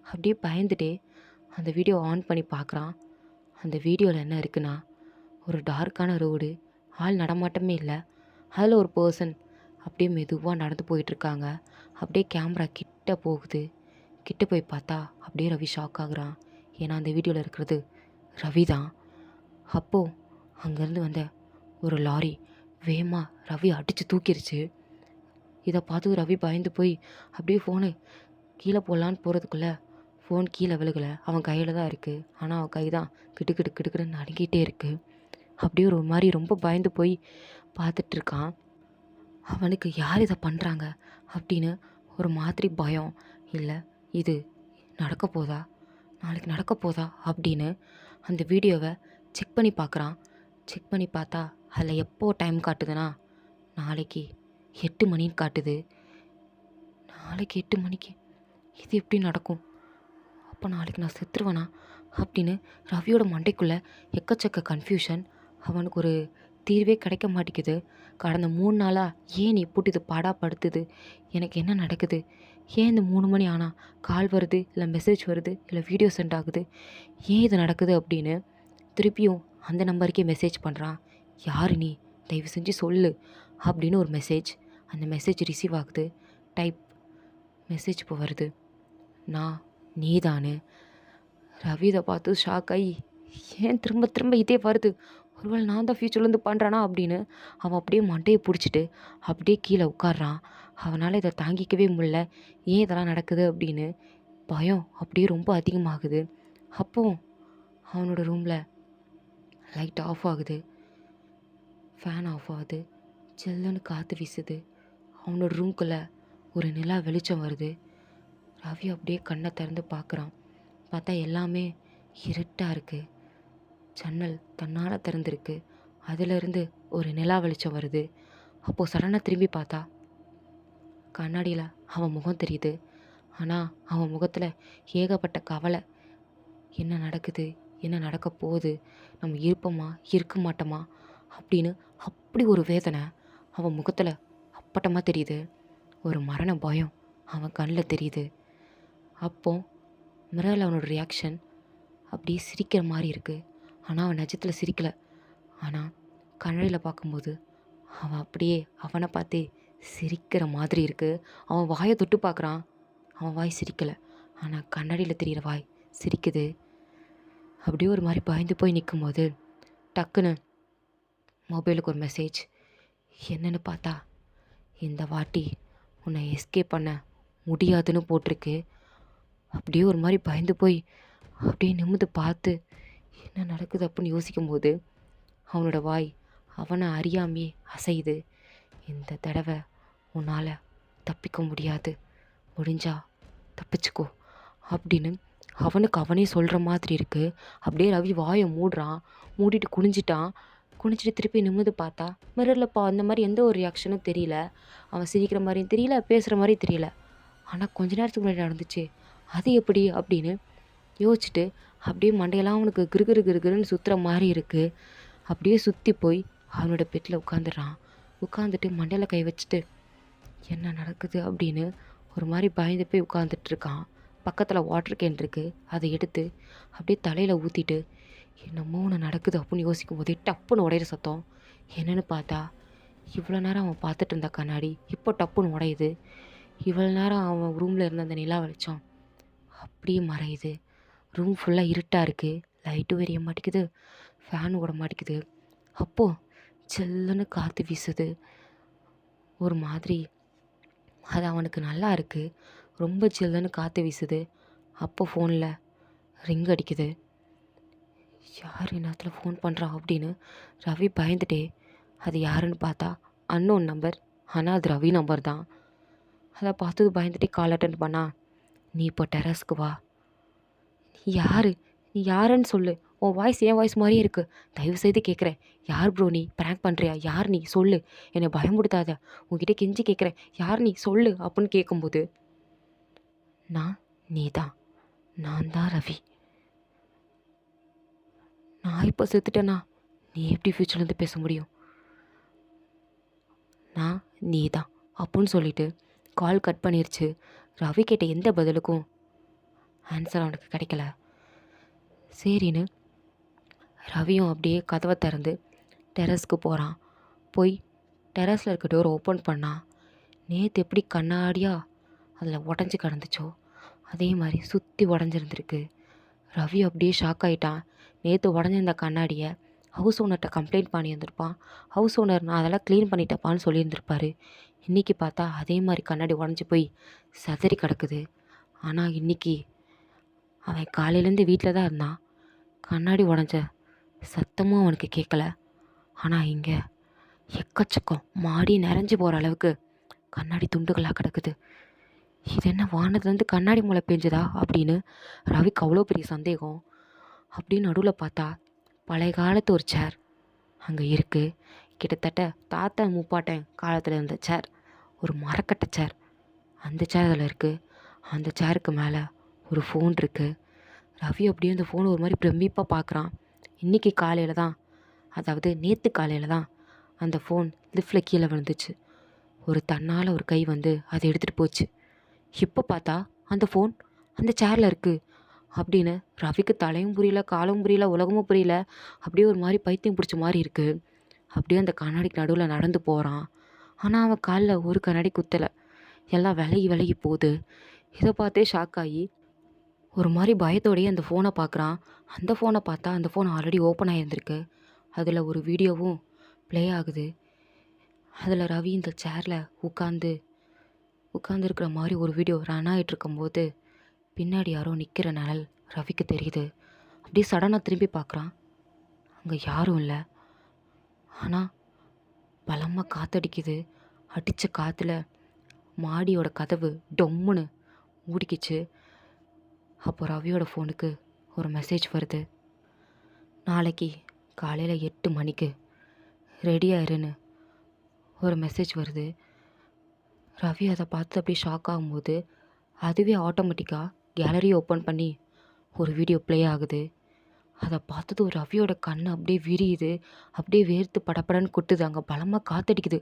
S1: அப்படியே பயந்துட்டே அந்த வீடியோ ஆன் பண்ணி பார்க்குறான். அந்த வீடியோவில் என்ன இருக்குன்னா, ஒரு டார்க்கான ரோடு, ஆள் நடமாட்டமே இல்லை. அதில் ஒரு பர்சன் அப்படியே மெதுவாக நடந்து போயிட்டுருக்காங்க. அப்படியே கேமரா கிட்ட போகுது. கிட்ட போய் பார்த்தா அப்படியே ரவி ஷாக் ஆகுறான். ஏன்னா அந்த வீடியோவில் இருக்கிறது ரவி தான். அப்போது அங்கேருந்து வந்த ஒரு லாரி வேகமாக ரவி அடித்து தூக்கிடுச்சு. இதை பார்த்து ரவி பயந்து போய் அப்படியே ஃபோனை கீழே போடலான்னு போகிறதுக்குள்ளே ஃபோன் கீழே விழுகலை, அவன் கையில் தான் இருக்குது. ஆனால் அவன் கை தான் கிடுக்கிடுன்னு நடுங்கிட்டே இருக்குது. அப்படியே ஒரு மாதிரி ரொம்ப பயந்து போய் பார்த்துட்ருக்கான். அவனுக்கு யார் இதை பண்ணுறாங்க அப்படின்னு ஒரு மாதிரி பயம். இல்லை இது நடக்க போதா, நாளைக்கு நடக்க போதா அப்படின்னு அந்த வீடியோவை செக் பண்ணி பார்க்குறான். செக் பண்ணி பார்த்தா அதில் எப்போ டைம் காட்டுதுன்னா நாளைக்கு 8 மணின்னு காட்டுது. நாளைக்கு 8 மணிக்கு இது எப்படி நடக்கும்? அப்போ நாளைக்கு நான் செத்துருவேனா அப்படின்னு ரவியோட மண்டைக்குள்ளே எக்கச்சக்க கன்ஃபியூஷன். அவனுக்கு ஒரு தீர்வே கிடைக்க மாட்டேங்குது. கடந்த 3 நாளாக ஏன் இப்படி இது பாடாப்படுத்துது, எனக்கு என்ன நடக்குது, ஏன் இந்த 3 மணி ஆனால் கால் வருது, இல்லை மெசேஜ் வருது, இல்லை வீடியோ சென்ட் ஆகுது, ஏன் இது நடக்குது அப்படின்னு திருப்பியும் அந்த நம்பருக்கே மெசேஜ் பண்ணுறான். யார் நீ, தயவு செஞ்சு சொல்லு அப்படின்னு ஒரு மெசேஜ். அந்த மெசேஜ் ரிசீவ் ஆகுது. டைப் மெசேஜ் இப்போ வருது, நான் நீதானு. ரவி இதை பார்த்து ஷாக் ஆகி ஏன் திரும்ப திரும்ப இதே வருது, ஒருவேளை நான் தான் ஃப்யூச்சர்லேருந்து பண்ணுறானா அப்படின்னு அவன் அப்படியே மண்டையை பிடிச்சிட்டு அப்படியே கீழே உட்கார்றான். அவனால் இதை தாங்கிக்கவே முடியல. ஏன் இதெல்லாம் நடக்குது அப்படின்னு பயம் அப்படியே ரொம்ப அதிகமாகுது. அப்போ அவனோட ரூமில் லைட் ஆஃப் ஆகுது, ஃபேன் ஆஃப் ஆகுது, சில்லுன்னு காற்று வீசுது. அவனோட ரூம்குள்ளே ஒரு நிலா வெளிச்சம் வருது. ரவி அப்படியே கண்ணை திறந்து பார்க்குறான். பார்த்தா எல்லாமே இருட்டாக இருக்குது. ஜன்னல் தன்னால் திறந்துருக்கு, அதிலிருந்து ஒரு நிலா வெளிச்சம் வருது. அப்போது சடனாக திரும்பி பார்த்தா கண்ணாடியில் அவன் முகம் தெரியுது. ஆனால் அவன் முகத்தில் ஏகப்பட்ட கவலை. என்ன நடக்குது, என்ன நடக்க போகுது, நம்ம இருப்போமா இருக்க மாட்டோமா அப்படின்னு அப்படி ஒரு வேதனை அவன் முகத்தில் அப்பட்டமாக தெரியுது. ஒரு மரண பயம் அவன் கண்ணில் தெரியுது. அப்போ மிரரில் அவனோட ரியாக்ஷன் அப்படியே சிரிக்கிற மாதிரி இருக்குது. ஆனால் அவன் நிஜத்தில் சிரிக்கலை. ஆனால் கண்ணாடியில் பார்க்கும்போது அவன் அப்படியே அவனை பார்த்தே சிரிக்கிற மாதிரி இருக்குது. அவன் வாயை தொட்டு பார்க்குறான், அவன் வாய் சிரிக்கலை. ஆனால் கண்ணாடியில் தெரிகிற வாய் சிரிக்குது. அப்படியே ஒரு மாதிரி பயந்து போய் நிற்கும்போது டக்குன்னு மொபைலுக்கு ஒரு மெசேஜ். என்னன்னு பார்த்தா இந்த வாட்டி உன்னை எஸ்கேப் பண்ண முடியாதுன்னு போட்டிருக்கு. அப்படியே ஒரு மாதிரி பயந்து போய் அப்படியே நிமிர்ந்து பார்த்து என்ன நடக்குது அப்படின்னு யோசிக்கும்போது அவனோட வாய் அவனை அறியாமையே அசையுது. இந்த தடவை உன்னால் தப்பிக்க முடியாது, முடிஞ்சா தப்பிச்சுக்கோ அப்படின்னு அவனுக்கு அவனே சொல்கிற மாதிரி இருக்குது. அப்படியே ரவி வாயை மூடுறான். மூடிட்டு குனிஞ்சிட்டு திருப்பி நிமிர்ந்து பார்த்தா மிரரில் அந்த மாதிரி எந்த ஒரு ரியாக்ஷனும் தெரியல. அவன் சிரிக்கிற மாதிரியும் தெரியல, பேசுகிற மாதிரியும் தெரியல. ஆனால் கொஞ்ச நேரத்துக்கு முன்னாடி நடந்துச்சு, அது எப்படி அப்படின்னு யோசிச்சுட்டு அப்படியே மண்டையெல்லாம் அவனுக்கு கிருகிருன்னு சுற்றுற மாதிரி இருக்குது. அப்படியே சுற்றி போய் அவனோட பெட்டில் உட்காந்துடுறான். உட்காந்துட்டு மண்டையில் கை வச்சுட்டு என்ன நடக்குது அப்படின்னு ஒரு மாதிரி பயந்து போய் உட்காந்துட்ருக்கான். பக்கத்தில் வாட்டர் கேன் இருக்குது, அதை எடுத்து அப்படியே தலையில் ஊற்றிட்டு என்னமோ ஒன்று நடக்குது அப்படின்னு யோசிக்கும் போதே டப்புன்னு உடையிற சத்தம். என்னென்னு பார்த்தா இவ்வளோ நேரம் அவன் பார்த்துட்டு இருந்த கண்ணாடி இப்போ டப்புன்னு உடையுது. இவ்வளோ நேரம் அவன் ரூமில் இருந்த அந்த நிலா வெளிச்சம் அப்படியே மறையுது. ரூம் ஃபுல்லாக இருட்டாக இருக்குது, லைட்டும் எரிய மாட்டேங்குது, ஃபேன் ஓட மாட்டேங்குது. அப்போது சில்லுன்னு காற்று வீசுது. ஒரு மாதிரி அது அவனுக்கு நல்லா இருக்குது, ரொம்ப சில்லுன்னு காற்று வீசுது. அப்போ ஃபோனில் ரிங் அடிக்குது. யார் நேரத்தில் ஃபோன் பண்ணுறா அப்படின்னு ரவி பயந்துட்டே அது யாருன்னு பார்த்தா அன்னோன் நம்பர். ஆனால் அது ரவி நம்பர் தான். அதை பார்த்தது பயந்துட்டே கால் அட்டன் பண்ணா. நீ இப்போ டெரஸ்க்கு வா. நீ யாருன்னு சொல்லு, உன் வாய்ஸ் என் வாய்ஸ் மாதிரியே இருக்குது, தயவு செய்து கேட்குறேன். யார் ப்ரோ நீ, ப்ராங்க் பண்ணுறியா, யார் நீ சொல்லு, என்னை பயமுடுத்தாத, உன்கிட்ட கெஞ்சி கேட்குறேன், யார் நீ சொல்லு அப்படின்னு கேட்கும்போது நான் தான் ரவி. நான் இப்போ செத்துட்டேனா, நீ எப்படி ஃப்யூச்சர்லேருந்து பேச முடியும், நீ தான் அப்படின்னு சொல்லிட்டு கால் கட் பண்ணிருச்சு. ரவி கேட்ட எந்த பதிலுக்கும் ஆன்சர் அவனுக்கு கிடைக்கல. சரின்னு ரவியும் அப்படியே கதவை திறந்து டெரஸ்க்கு போகிறான். போய் டெரஸில் இருக்க டோர் ஓப்பன் பண்ணான். நேற்று எப்படி கண்ணாடியாக அதில் உடஞ்சி கிடந்துச்சோ அதே மாதிரி சுற்றி உடஞ்சிருந்துருக்கு. ரவி அப்படியே ஷாக் ஆகிட்டான். நேற்று உடஞ்சிருந்த கண்ணாடியை ஹவுஸ் ஓனர்கிட்ட கம்ப்ளைண்ட் பண்ணியிருந்திருப்பான். ஹவுஸ் ஓனர் நான் அதெல்லாம் க்ளீன் பண்ணிட்டப்பான்னு சொல்லியிருந்திருப்பாரு. இன்றைக்கி பார்த்தா அதே மாதிரி கண்ணாடி உடஞ்சி போய் சிதறி கிடக்குது. ஆனால் இன்றைக்கி அவன் காலையிலேருந்து வீட்டில் தான் இருந்தான். கண்ணாடி உடஞ்ச சத்தமும் அவனுக்கு கேட்கல. ஆனால் இங்கே எக்கச்சக்கம் மாடி நிறைஞ்சு போகிற அளவுக்கு கண்ணாடி துண்டுகளாக கிடக்குது. இது என்ன வானத்துலேருந்து கண்ணாடி மழை பெஞ்சுதா அப்படின்னு ரவிக்கு அவ்வளோ பெரிய சந்தேகம். அப்படின்னு நடுவில் பார்த்தா பழைய காலத்து ஒரு சேர் அங்கே இருக்குது. கிட்டத்தட்ட தாத்தா முப்பாட்டன் காலத்தில் இருந்த சேர், ஒரு மரக்கட்டை சேர். அந்த சேர் அதில் இருக்குது. அந்த சேருக்கு மேலே ஒரு ஃபோன் இருக்குது. ரவி அப்படியே அந்த ஃபோனை ஒரு மாதிரி பிரமிப்பாக பார்க்குறான். இன்றைக்கி காலையில் தான், அதாவது நேற்று காலையில் தான் அந்த ஃபோன் லிஃப்டில் கீழே விழுந்துச்சு. ஒரு தன்னால் ஒரு கை வந்து அதை எடுத்துகிட்டு போச்சு. இப்போ பார்த்தா அந்த ஃபோன் அந்த சேரில் இருக்குது அப்படின்னு ரவிக்கு தலையும் புரியல, காலும் புரியல, உலகமும் புரியல. அப்படியே ஒரு மாதிரி பைத்தியம் பிடிச்ச மாதிரி இருக்குது. அப்படியே அந்த கண்ணாடிக்கு நடுவில் நடந்து போகிறான். ஆனால் அவன் காலில் ஒரு கண்ணாடி குத்தலை, எல்லாம் விலகி விலகி போகுது. இதை பார்த்தே ஷாக் ஆகி ஒரு மாதிரி பயத்தோடையே அந்த ஃபோனை பார்க்குறான். அந்த ஃபோனை பார்த்தா அந்த ஃபோன் ஆல்ரெடி ஓப்பன் ஆகியிருந்திருக்கு. அதில் ஒரு வீடியோவும் ப்ளே ஆகுது. அதில் ரவி இந்த சேரில் உட்காந்துருக்கிற மாதிரி ஒரு வீடியோ ரன் ஆகிட்டு இருக்கும்போது பின்னாடி யாரோ நிற்கிற நிழல் ரவிக்கு தெரியுது. அப்படியே சடனாக திரும்பி பார்க்குறான். அங்கே யாரும் இல்லை. ஆனால் பலமாக காற்றடிக்குது. அடித்த காற்றுல மாடியோட கதவு டொம்முன்னு மூடிக்கிச்சு. அப்போ ரவியோட ஃபோனுக்கு ஒரு மெசேஜ் வருது. நாளைக்கு காலையில் 8 மணிக்கு ரெடியாயிருன்னு ஒரு மெசேஜ் வருது. ரவி அதை பார்த்து அப்படியே ஷாக் ஆகும்போது அதுவே ஆட்டோமேட்டிக்காக கேலரி ஓப்பன் பண்ணி ஒரு வீடியோ ப்ளே ஆகுது. அதை பார்த்தது ஒரு ரவியோட கண் அப்படியே விரியுது. அப்படியே வேர்த்து படப்படன்னு கொட்டுது. அங்கே பலமாக காற்றடிக்குது.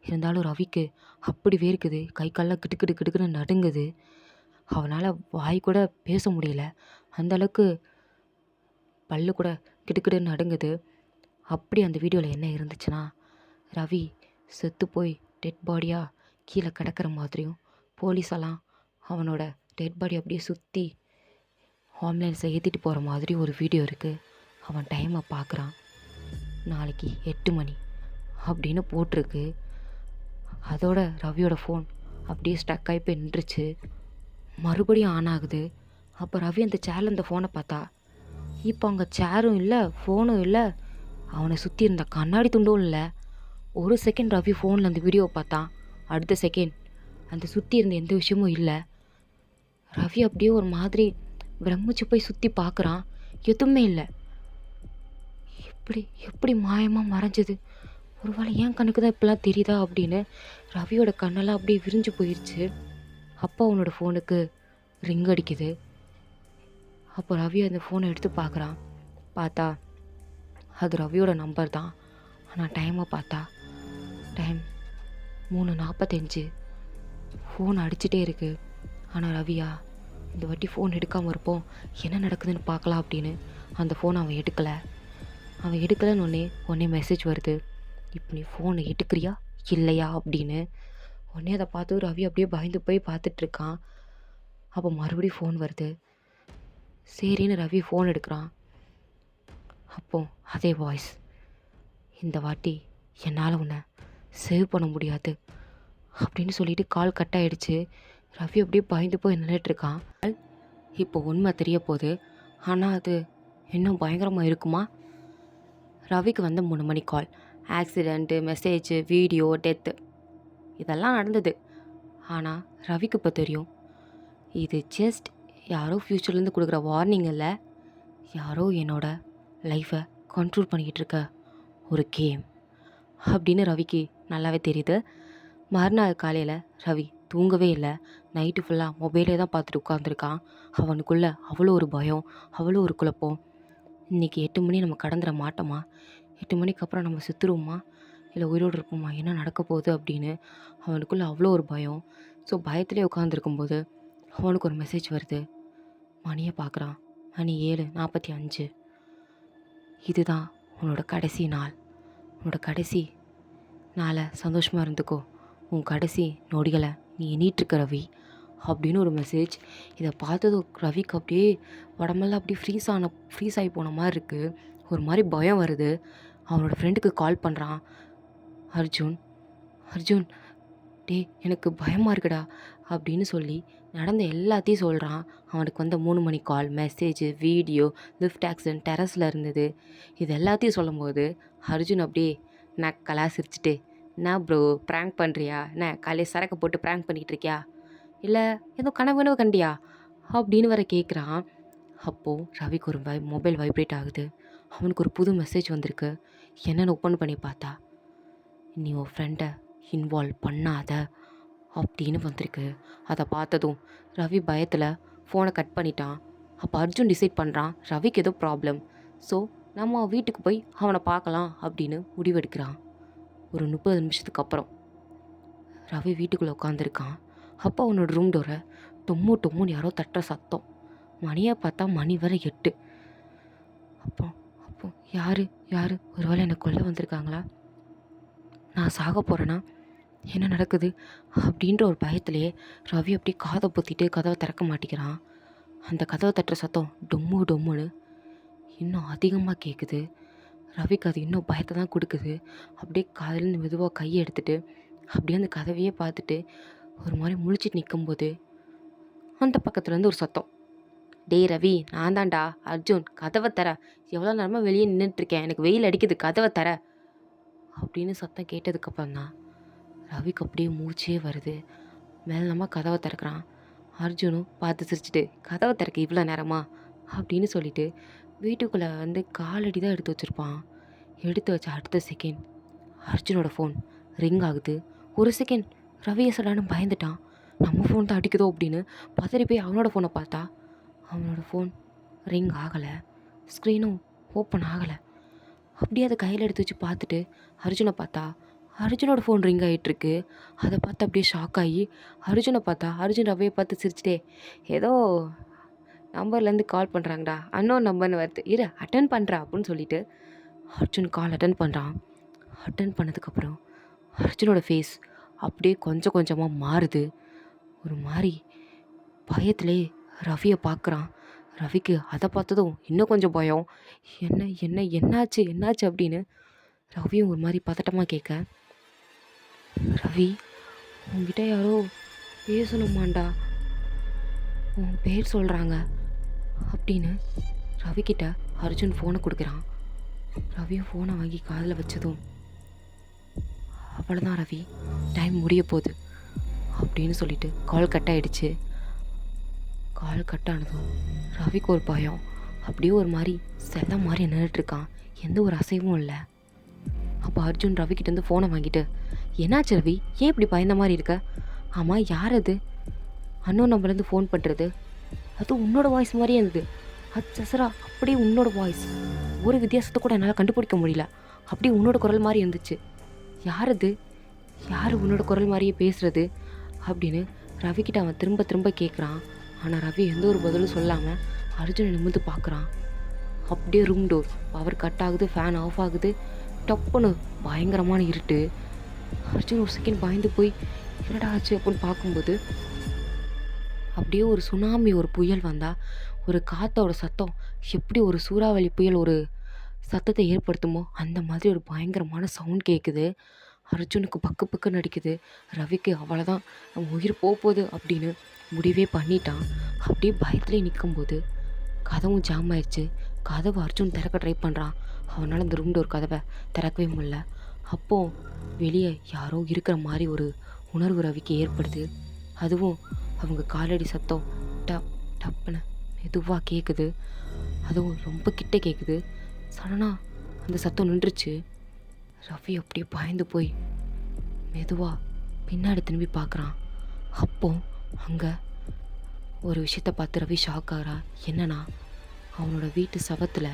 S1: இருந்தாலும் ரவிக்கு அப்படி வேர்க்குது. கை கால்லாம் கிடுக்கிடு கிடுக்குன்னு நடுங்குது. அவனால் வாய் கூட பேச முடியல. அந்தளவுக்கு பல்லு கூட கிடுக்கிடுன்னு நடுங்குது. அப்படி அந்த வீடியோவில் என்ன இருந்துச்சுன்னா, ரவி செத்து போய் டெட் பாடியாக கீழே கிடக்கிற மாதிரியும், போலீஸெல்லாம் அவனோட டெட் பாடி அப்படியே சுற்றி ஆம்புலன்ஸை ஏற்றிட்டு போகிற மாதிரி ஒரு வீடியோ இருக்குது. அவன் டைமை பார்க்குறான். நாளைக்கு 8 மணி அப்படின்னு போட்டிருக்கு. அதோட ரவியோட ஃபோன் அப்படியே ஸ்டக் ஆகி போய் நின்றுச்சு. மறுபடியும் ஆன் ஆகுது. அப்போ ரவி அந்த சேரில் இந்த ஃபோனை பார்த்தா இப்போ அங்கே சேரும் இல்லை, ஃபோனும் இல்லை, அவனை சுற்றி இருந்த கண்ணாடி துண்டும் இல்லை. ஒரு செகண்ட் ரவி ஃபோனில் அந்த வீடியோவை பார்த்தான். அடுத்த செகண்ட் அந்த சுற்றி இருந்த எந்த விஷயமும் இல்லை. ரவி அப்படியே ஒரு மாதிரி பிரமிச்சு போய் சுற்றி பார்க்குறான். எதுவுமே இல்லை. எப்படி மாயமாக மறைஞ்சது? ஒரு வேளை என் கண்ணுக்கு தான் இப்படிலாம் தெரியுதா அப்படின்னு ரவியோட கண்ணெல்லாம் அப்படியே விரிஞ்சு போயிடுச்சு. அப்போ அவனோட ஃபோனுக்கு ரிங் அடிக்குது. அப்போ ரவி அந்த ஃபோனை எடுத்து பார்க்குறான். பார்த்தா அது ரவியோட நம்பர் தான். ஆனால் டைமை பார்த்தா டைம் 3:45. ஃபோன் அடிச்சுட்டே இருக்குது. ஆனால் ரவியா இந்த வாட்டி ஃபோன் எடுக்காமல் இருப்போம், என்ன நடக்குதுன்னு பார்க்கலாம் அப்படின்னு அந்த ஃபோனை அவன் எடுக்கலைன்னு உடனே மெசேஜ் வருது. இப்போ நீ ஃபோனை எடுக்கிறியா இல்லையா அப்படின்னு. உடனே அதை பார்த்து ரவி அப்படியே பயந்து போய் பார்த்துட்ருக்கான். அப்போ மறுபடியும் ஃபோன் வருது. சரின்னு ரவி ஃபோன் எடுக்கிறான். அப்போ அதே வாய்ஸ், இந்த வாட்டி என்னால் உன்னை சேவ் பண்ண முடியாது அப்படின்னு சொல்லிட்டு கால் கட் ஆகிடுச்சு. ரவி அப்படியே பயந்து போய் நின்றுட்டுருக்கான். இப்போ உண்மை தெரிய போகுது. ஆனால் அது இன்னும் பயங்கரமாக இருக்குமா? ரவிக்கு வந்து 3 மணி கால். ஆக்சிடெண்ட்டு, மெசேஜு, வீடியோ, டெத்து இதெல்லாம் நடந்தது. ஆனால் ரவிக்கு இப்போ தெரியும், இது ஜஸ்ட் யாரோ ஃப்யூச்சர்லேருந்து கொடுக்குற வார்னிங் இல்லை, யாரோ என்னோட லைஃப்பை கண்ட்ரோல் பண்ணிக்கிட்டு இருக்க ஒரு கேம் அப்படின்னு ரவிக்கு நல்லாவே தெரியுது. மறுநாள் காலையில் ரவி தூங்கவே இல்லை. நைட்டு ஃபுல்லாக மொபைலே தான் பார்த்துட்டு உட்காந்துருக்கான். அவனுக்குள்ளே அவ்வளோ ஒரு பயம், அவ்வளோ ஒரு குழப்பம். இன்றைக்கி 8 மணி நம்ம கடந்துட மாட்டோமா? 8 மணிக்கு அப்புறம் நம்ம செத்துருவோமா, இல்லை உயிரோடு இருப்போமா, என்ன நடக்க போகுது அப்படின்னு அவனுக்குள்ளே அவ்வளோ ஒரு பயம். ஸோ பயத்திலே உட்காந்துருக்கும்போது அவனுக்கு ஒரு மெசேஜ் வருது. மணியை பார்க்குறான். மணி 7:45. இதுதான் உன்னோட கடைசி நாள். உன்னோட கடைசி நாளை சந்தோஷமாக இருந்துக்கோ. உன் கடைசி நொடிகளை நீ எண்ணிட்டுருக்க ரவி அப்படின்னு ஒரு மெசேஜ். இதை பார்த்தது ரவிக்கு அப்படியே உடம்பெல்லாம் அப்படியே ஃப்ரீஸ் ஆகி போன மாதிரி இருக்குது. ஒரு மாதிரி பயம் வருது. அவனோட ஃப்ரெண்டுக்கு கால் பண்ணுறான். அர்ஜுன் டேய் எனக்கு பயமாக இருக்குடா அப்படின்னு சொல்லி நடந்த எல்லாத்தையும் சொல்கிறான். அவனுக்கு வந்த 3 மணி கால், மெசேஜ், வீடியோ, லிஃப்ட் ஆக்சிடென்ட், டெரஸில் இருந்தது. இது எல்லாத்தையும் சொல்லும்போது அர்ஜுன் அப்படியே நக்கலா சிரிச்சுட்டு, என்ன ப்ரோ ப்ராங்க் பண்ணுறியா? என்ன காலையில் சரக்கு போட்டு ப்ராங்க் பண்ணிகிட்டு இருக்கியா? இல்லை ஏதோ கனவு கண்டியா அப்படின்னு வேற கேட்குறான். அப்போது ரவிக்கு ஒரு மொபைல் வைப்ரேட் ஆகுது. அவனுக்கு ஒரு புது மெசேஜ் வந்திருக்கு. என்னென்னு ஓப்பன் பண்ணி பார்த்தா, நீ உன் ஃப்ரெண்டை இன்வால்வ் பண்ணாத அப்படின்னு வந்திருக்கு. அதை பார்த்ததும் ரவி பயத்தில் ஃபோனை கட் பண்ணிட்டான். அப்போ அர்ஜுன் டிசைட் பண்ணுறான், ரவிக்கு ஏதோ ப்ராப்ளம், ஸோ நம்ம வீட்டுக்கு போய் அவனை பார்க்கலாம் அப்படின்னு முடிவெடுக்கிறான். ஒரு 30 நிமிஷத்துக்கு அப்புறம் ரவி வீட்டுக்குள்ளே உட்காந்துருக்கான். அப்போ அவனோட ரூம் டோரை டொம்முன்னு யாரோ தட்டுற சத்தம். மணியை பார்த்தா மணி வர 8. அப்போ அப்போ யார் ஒரு வேளை என்னை கொல்ல வந்திருக்காங்களா? நான் சாக போகிறேன்னா? என்ன நடக்குது அப்படின்ற ஒரு பயத்திலே ரவி அப்படியே காதை பொத்திட்டு கதவை திறக்க மாட்டேங்கிறான். அந்த கதவை தட்டுற சத்தம் டொம்முன்னு இன்னும் அதிகமாக கேட்குது. ரவிக்கு அது இன்னும் பயத்தை தான் கொடுக்குது. அப்படியே காதிலேருந்து மெதுவாக கையை எடுத்துட்டு அப்படியே அந்த கதவையே பார்த்துட்டு ஒரு மாதிரி முழிச்சிட்டு நிற்கும்போது அந்த பக்கத்துலேருந்து ஒரு சத்தம், டேய் ரவி, நான் தான்டா அர்ஜுன், கதவை தர, எவ்வளோ நேரமாக வெளியே நின்றுட்டுருக்கேன், எனக்கு வெயில் அடிக்குது, கதவை தர அப்படின்னு சத்தம் கேட்டதுக்கப்புறம் தான் ரவிக்கு அப்படியே மூச்சே வருது. மேலமா கதவை திறக்கிறான். அர்ஜுனும் பார்த்து சிரிச்சுட்டு, கதவை திறக்க இவ்வளோ நேரமா அப்படின்னு சொல்லிட்டு வீட்டுக்குள்ளே வந்து காலடி தான் எடுத்து வச்சுருப்பான். எடுத்து வச்ச அடுத்த செகண்ட் அர்ஜுனோட ஃபோன் ரிங் ஆகுது. ஒரு செகண்ட் ரவியை சடான்னு பயந்துட்டான். நம்ம ஃபோன் தான் அடிக்குதோ அப்படின்னு பதறி போய் அவனோட ஃபோனை பார்த்தா அவனோட ஃபோன் ரிங் ஆகலை, ஸ்க்ரீனும் ஓப்பன் ஆகலை. அப்படியே அதை கையில் எடுத்து வச்சு பார்த்துட்டு அர்ஜுனை பார்த்தா அர்ஜுனோட ஃபோன் ரிங் ஆகிட்டுருக்கு. அதை பார்த்து அப்படியே ஷாக் ஆகி அர்ஜுனை பார்த்தா அர்ஜுன் ரவியை பார்த்து சிரிச்சிட்டே, ஏதோ நம்பர்லேருந்து கால் பண்ணுறாங்கடா, அன்னோன் நம்பர்னு வருது, இரு அட்டன் பண்ணுறா அப்படின்னு சொல்லிட்டு அர்ஜுன் கால் அட்டன் பண்ணுறான். அட்டன் பண்ணதுக்கப்புறம் அர்ஜுனோட ஃபேஸ் அப்படியே கொஞ்சம் கொஞ்சமாக மாறுது. ஒரு மாதிரி பயத்திலே ரவியை பார்க்குறான். ரவிக்கு அதை பார்த்ததும் இன்னும் கொஞ்சம் பயம். என்னாச்சு அப்படின்னு ரவியும் ஒரு மாதிரி பதட்டமாக கேட்க, ரவி உங்ககிட்ட யாரோ பேசணுமாண்டா, உன் பேர் சொல்கிறாங்க அப்படின்னு ரவிக்கிட்ட அர்ஜுன் ஃபோனை கொடுக்குறான். ரவியும் ஃபோனை வாங்கி காதில் வச்சதும், அவ்வளோதான் ரவி, டைம் முடிய போகுது அப்படின்னு சொல்லிட்டு கால் கட் ஆகிடுச்சு. கால் கட் ஆனதும் ரவிக்கு ஒரு பயம். அப்படியே ஒரு மாதிரி செல்ல மாதிரி நின்றுட்டுருக்கான். எந்த ஒரு அசைவும் இல்லை. அப்போ அர்ஜுன் ரவிக்கிட்டேருந்து ஃபோனை வாங்கிட்டு, என்னாச்சு ரவி, ஏன் இப்படி பயந்த மாதிரி இருக்க? ஆமாம், யார் அது? அண்ணன் நம்மளேருந்து ஃபோன் பண்ணுறது, அதுவும் உன்னோட வாய்ஸ் மாதிரியே இருந்தது. அது சசரா அப்படியே உன்னோட வாய்ஸ், ஒரு வித்தியாசத்தை கூட என்னால் கண்டுபிடிக்க முடியல, அப்படியே உன்னோட குரல் மாதிரி இருந்துச்சு. யார் அது? யார் உன்னோட குரல் மாதிரியே பேசுகிறது அப்படின்னு ரவிக்கிட்ட அவன் திரும்ப கேட்குறான். ஆனால் ரவி எந்த ஒரு பதிலும் சொல்லாமல் அர்ஜுனை நிமிர்ந்து பார்க்குறான். அப்படியே ரூம் டோர் பவர் கட் ஆகுது, ஃபேன் ஆஃப் ஆகுது, டப்புன்னு பயங்கரமான இருட்டு. அர்ஜுன் ஒரு செகண்ட் பயந்து போய் என்னடா ஆச்சு அப்படின்னு பார்க்கும்போது அப்படியே ஒரு சுனாமி, ஒரு புயல் வந்தால் ஒரு காற்றோட சத்தம் எப்படி ஒரு சூறாவளி புயல் ஒரு சத்தத்தை ஏற்படுத்துமோ அந்த மாதிரி ஒரு பயங்கரமான சவுண்ட் கேட்குது. அர்ஜுனுக்கு பக்கு நடிக்குது. ரவிக்கு அவ்வளோதான், நம்ம உயிர் போகுது அப்படின்னு முடிவே பண்ணிட்டான். அப்படியே பயத்துலேயே நிற்கும்போது கதவும் ஜாம் ஆயிடுச்சு. கதவை அர்ஜுன் திறக்க ட்ரை பண்ணுறான். அவனால் அந்த ரூம் டோர் கதவை திறக்கவே முடியல. அப்போது வெளியே யாரோ இருக்கிற மாதிரி ஒரு உணர்வு ரவிக்கு ஏற்படுது. அதுவும் அவங்க காலடி சத்தம் டப்புன்னு மெதுவாக கேட்குது. அதுவும் ரொம்ப கிட்ட கேட்குது. சடனாக அந்த சத்தம் நின்றுச்சு. ரவி அப்படியே பயந்து போய் மெதுவாக பின்னாடி திரும்பி பார்க்குறான். அப்போ அங்கே ஒரு விஷயத்தை பார்த்து ரவி ஷாக் ஆகிறான். என்னன்னா, அவனோட வீட்டு சவத்தில்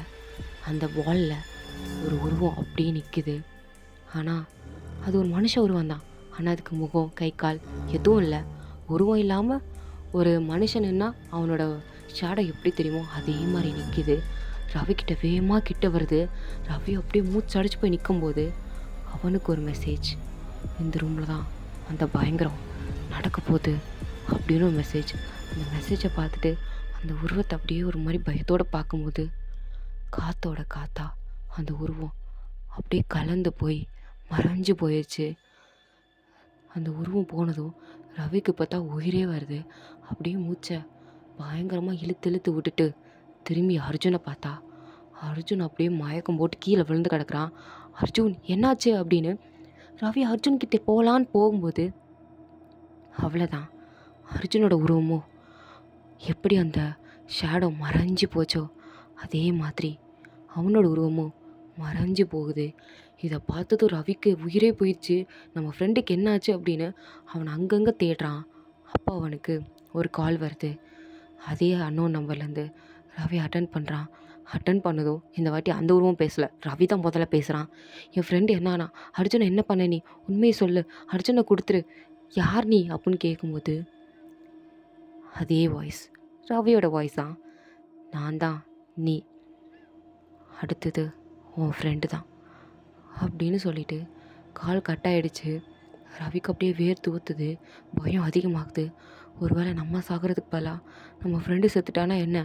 S1: அந்த வாலில் ஒரு உருவம் அப்படியே நிற்குது. ஆனால் அது ஒரு மனுஷ உருவம் தான். ஆனால் அதுக்கு முகம், கை, கால் எதுவும் இல்லை. உருவம் இல்லாமல் ஒரு மனுஷனுன்னா அவனோட ஷேடோ எப்படி தெரியுமோ அதே மாதிரி நிற்கிது. ரவிக்கிட்ட வேகமாக கிட்ட வருது. ரவி அப்படியே மூச்சு அடிச்சு போய் நிற்கும்போது அவனுக்கு ஒரு மெசேஜ், இந்த ரூமில் தான் அந்த பயங்கரம் நடக்க போகுது அப்படின்னு ஒரு மெசேஜ். அந்த மெசேஜை பார்த்துட்டு அந்த உருவத்தை அப்படியே ஒரு மாதிரி பயத்தோடு பார்க்கும்போது காற்றோட காற்றா அந்த உருவம் அப்படியே கலந்து போய் மறைஞ்சு போயிடுச்சு. அந்த உருவம் போனதும் ரவிக்கு பார்த்தா உயிரே வருது. அப்படியே மூச்சை பயங்கரமாக இழுத்து இழுத்து விட்டுட்டு திரும்பி அர்ஜுனை பார்த்தா அர்ஜுன் அப்படியே மயக்கம் போட்டு கீழே விழுந்து கிடக்குறான். அர்ஜுன் என்னாச்சு அப்படின்னு ரவி அர்ஜுன்கிட்ட போகலான்னு போகும்போது அவ்வளோதான், அர்ஜுனோட உருவமோ எப்படி அந்த ஷேடோ மறைஞ்சு போச்சோ அதே மாதிரி அவனோட உருவமும் மறைஞ்சு போகுது. இதை பார்த்ததும் ரவிக்கு உயிரே போயிடுச்சு. நம்ம ஃப்ரெண்டுக்கு என்னாச்சு அப்படின்னு அவன் அங்கங்கே தேடுறான். அப்போ அவனுக்கு ஒரு கால் வருது. அதே அன்னோன் நம்பர்லேருந்து ரவி அட்டன் பண்ணுறான். அட்டன் பண்ணதும் இந்த வாட்டி அந்த உருவம் பேசலை, ரவி தான் முதல்ல பேசுகிறான். என் ஃப்ரெண்டு என்னானா, அர்ஜுனை என்ன பண்ண நீ, உண்மையை சொல்லு, அர்ஜுனை கொடுத்துரு, யார் நீ அப்படின்னு கேட்கும்போது அதே வாய்ஸ், ரவியோட வாய்ஸ் தான். நான் தான் நீ, அடுத்தது உன் ஃப்ரெண்டு தான் அப்படின்னு சொல்லிட்டு கால் கட் ஆகிடுச்சு. ரவிக்கு அப்படியே வேர்த்து ஊற்றுது, பயம் அதிகமாகுது. ஒருவேளை நம்ம சாகிறதுக்கு பதிலாக நம்ம ஃப்ரெண்டு செத்துட்டானா என்ன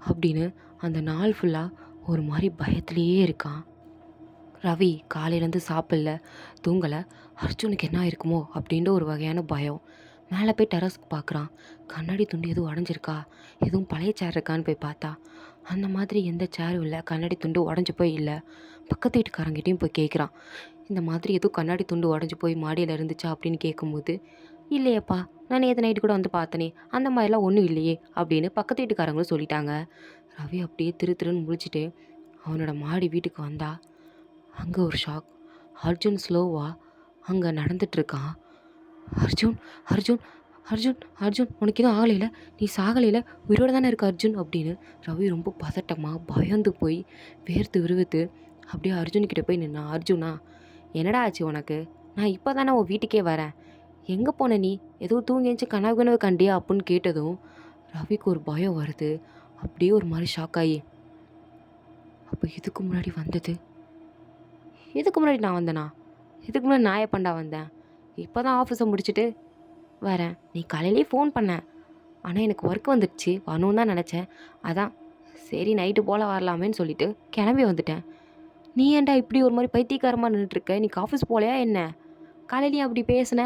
S1: அப்படின்னு அந்த நாள் ஃபுல்லாக ஒரு மாதிரி பயத்துலேயே இருக்கான். ரவி காலையிலேருந்து சாப்பிடல, தூங்கலை. அர்ஜுனுக்கு என்ன இருக்குமோ அப்படின்ற ஒரு வகையான பயம். மேலே போய் டெரஸ்க்கு பார்க்குறான். கண்ணாடி துண்டு எதுவும் உடஞ்சிருக்கா, எதுவும் பழைய சேர் இருக்கான்னு போய் பார்த்தா அந்த மாதிரி எந்த சேரும் இல்லை, கண்ணாடி துண்டு உடஞ்சி போய் இல்லை. பக்கத்து வீட்டுக்காரங்கிட்டையும் போய் கேட்குறான், இந்த மாதிரி எதுவும் கண்ணாடி துண்டு உடஞ்சி போய் மாடியில் இருந்துச்சா அப்படின்னு கேட்கும்போது, இல்லையப்பா, நான் நேற்று நைட்டு கூட வந்து பார்த்தனே, அந்த மாதிரிலாம் ஒன்றும் இல்லையே அப்படின்னு பக்கத்து வீட்டுக்காரங்களும் சொல்லிட்டாங்க. ரவி அப்படியே திரு திருன்னு முழிச்சிட்டு அவனோட மாடி வீட்டுக்கு வந்தா அங்கே ஒரு ஷாக். அர்ஜுன் ஸ்லோவாக அங்கே நடந்துட்டுருக்கான். அர்ஜுன் அர்ஜுன் அர்ஜுன் அர்ஜுன் உனக்கு எதுவும் ஆகலையில, நீ சாகலையில, உயிரோடு தானே இருக்க அர்ஜுன் அப்படின்னு ரவி ரொம்ப பதட்டமாக பயந்து போய் வேர்த்து விறுவித்து அப்படியே அர்ஜுன்கிட்ட போய் நின்னான். அர்ஜுனா, என்னடா ஆச்சு உனக்கு, நான் இப்போ தானே உன் வீட்டுக்கே வரேன், எங்கே போன நீ, எதுவும் தூங்கி எழுந்துச்சி கனவு கனவு கண்டியா அப்படின்னு கேட்டதும் ரவிக்கு ஒரு பயம் வருது. அப்படியே ஒரு மாதிரி ஷாக் ஆகி, அப்போ இதுக்கு முன்னாடி வந்தது, இதுக்கு முன்னாடி நான் வந்தேனா, இதுக்கு முன்னாடி நான் எப்பண்டா வந்தேன், இப்போ தான் ஆஃபீஸை முடிச்சுட்டு வரேன், நீ காலையிலேயே ஃபோன் பண்ண, ஆனால் எனக்கு ஒர்க் வந்துடுச்சு, வரணுன்னு தான் நினச்சேன், அதான் சரி நைட்டு போல் வரலாமேன்னு சொல்லிட்டு கிளம்பி வந்துட்டேன். நீ ஏன்டா இப்படி ஒரு மாதிரி பைத்தியக்காரமாக நின்றுட்டுருக்க, நீ ஆஃபீஸ் போகலையா என்ன, காலையிலேயே அப்படி பேசுன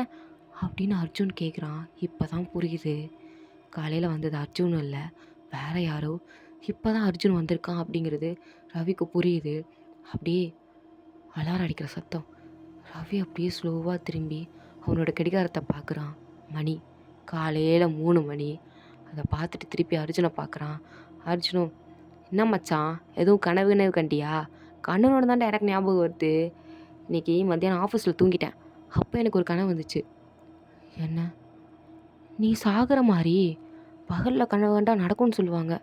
S1: அப்படின்னு அர்ஜுன் கேட்குறான். இப்போ தான் புரியுது, காலையில் வந்தது அர்ஜுன் இல்லை, வேறு யாரோ. இப்போ தான் அர்ஜுன் வந்திருக்கான் அப்படிங்கிறது ரவிக்கு புரியுது. அப்படியே அலாரம் அடிக்கிற சத்தம். ரவி அப்படியே ஸ்லோவாக திரும்பி அவனோட கடிகாரத்தை பார்க்குறான். மணி காலையில் 3 மணி. அதை பார்த்துட்டு திருப்பி அர்ஜுனை பார்க்குறான். அர்ஜுனும், என்ன மச்சான், எதுவும் கனவு கனவு கண்டியா, கண்ணனோட தாண்டா எனக்கு ஞாபகம் வருது, இன்றைக்கி மத்தியானம் ஆஃபீஸில் தூங்கிட்டேன், அப்போ எனக்கு ஒரு கனவு வந்துச்சு. என்ன, நீ சாகிற மாதிரி பகலில் கனவு கண்டா நடக்கும்னு சொல்லுவாங்க,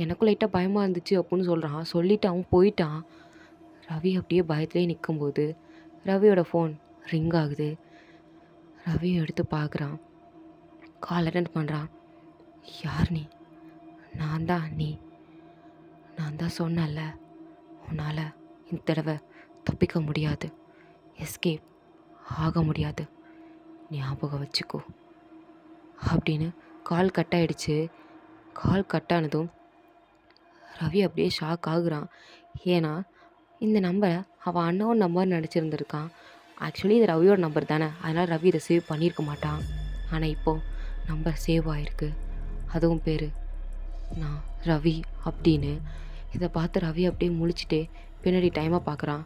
S1: எனக்கும் லைட்டாக பயமாக இருந்துச்சு அப்படின்னு சொல்கிறான். சொல்லிவிட்டு அவன் போயிட்டான். ரவி அப்படியே பயத்துலேயே நிற்கும்போது ரவியோட ஃபோன் ரிங் ஆகுது. ரவியை எடுத்து பார்க்குறான். கால் அட்டெண்ட் பண்ணுறான். யார் நீ, நான் தான் நீ, நான் தான் சொன்னேன்ல, உன்னால் இந்த தடவை தப்பிக்க முடியாது, எஸ்கேப் ஆக முடியாது, ஞாபகம் வச்சுக்கோ அப்படின்னு கால் கட் ஆகிடுச்சு. கால் கட் ஆனதும் ரவி அப்படியே ஷாக் ஆகுறான். ஏன்னா இந்த நம்பரை அவன் அன்னோன் நம்பர் நினச்சிருந்துருக்கான். ஆக்சுவலி இது ரவியோட நம்பர் தானே, அதனால் ரவி இதை சேவ் பண்ணியிருக்க மாட்டான். ஆனால் இப்போது நம்பர் சேவ் ஆகிருக்கு, அதுவும் பேர் நான் ரவி அப்படின்னு. இதை பார்த்து ரவி அப்படியே முழிச்சிட்டே பின்னாடி டைமை பார்க்குறான்.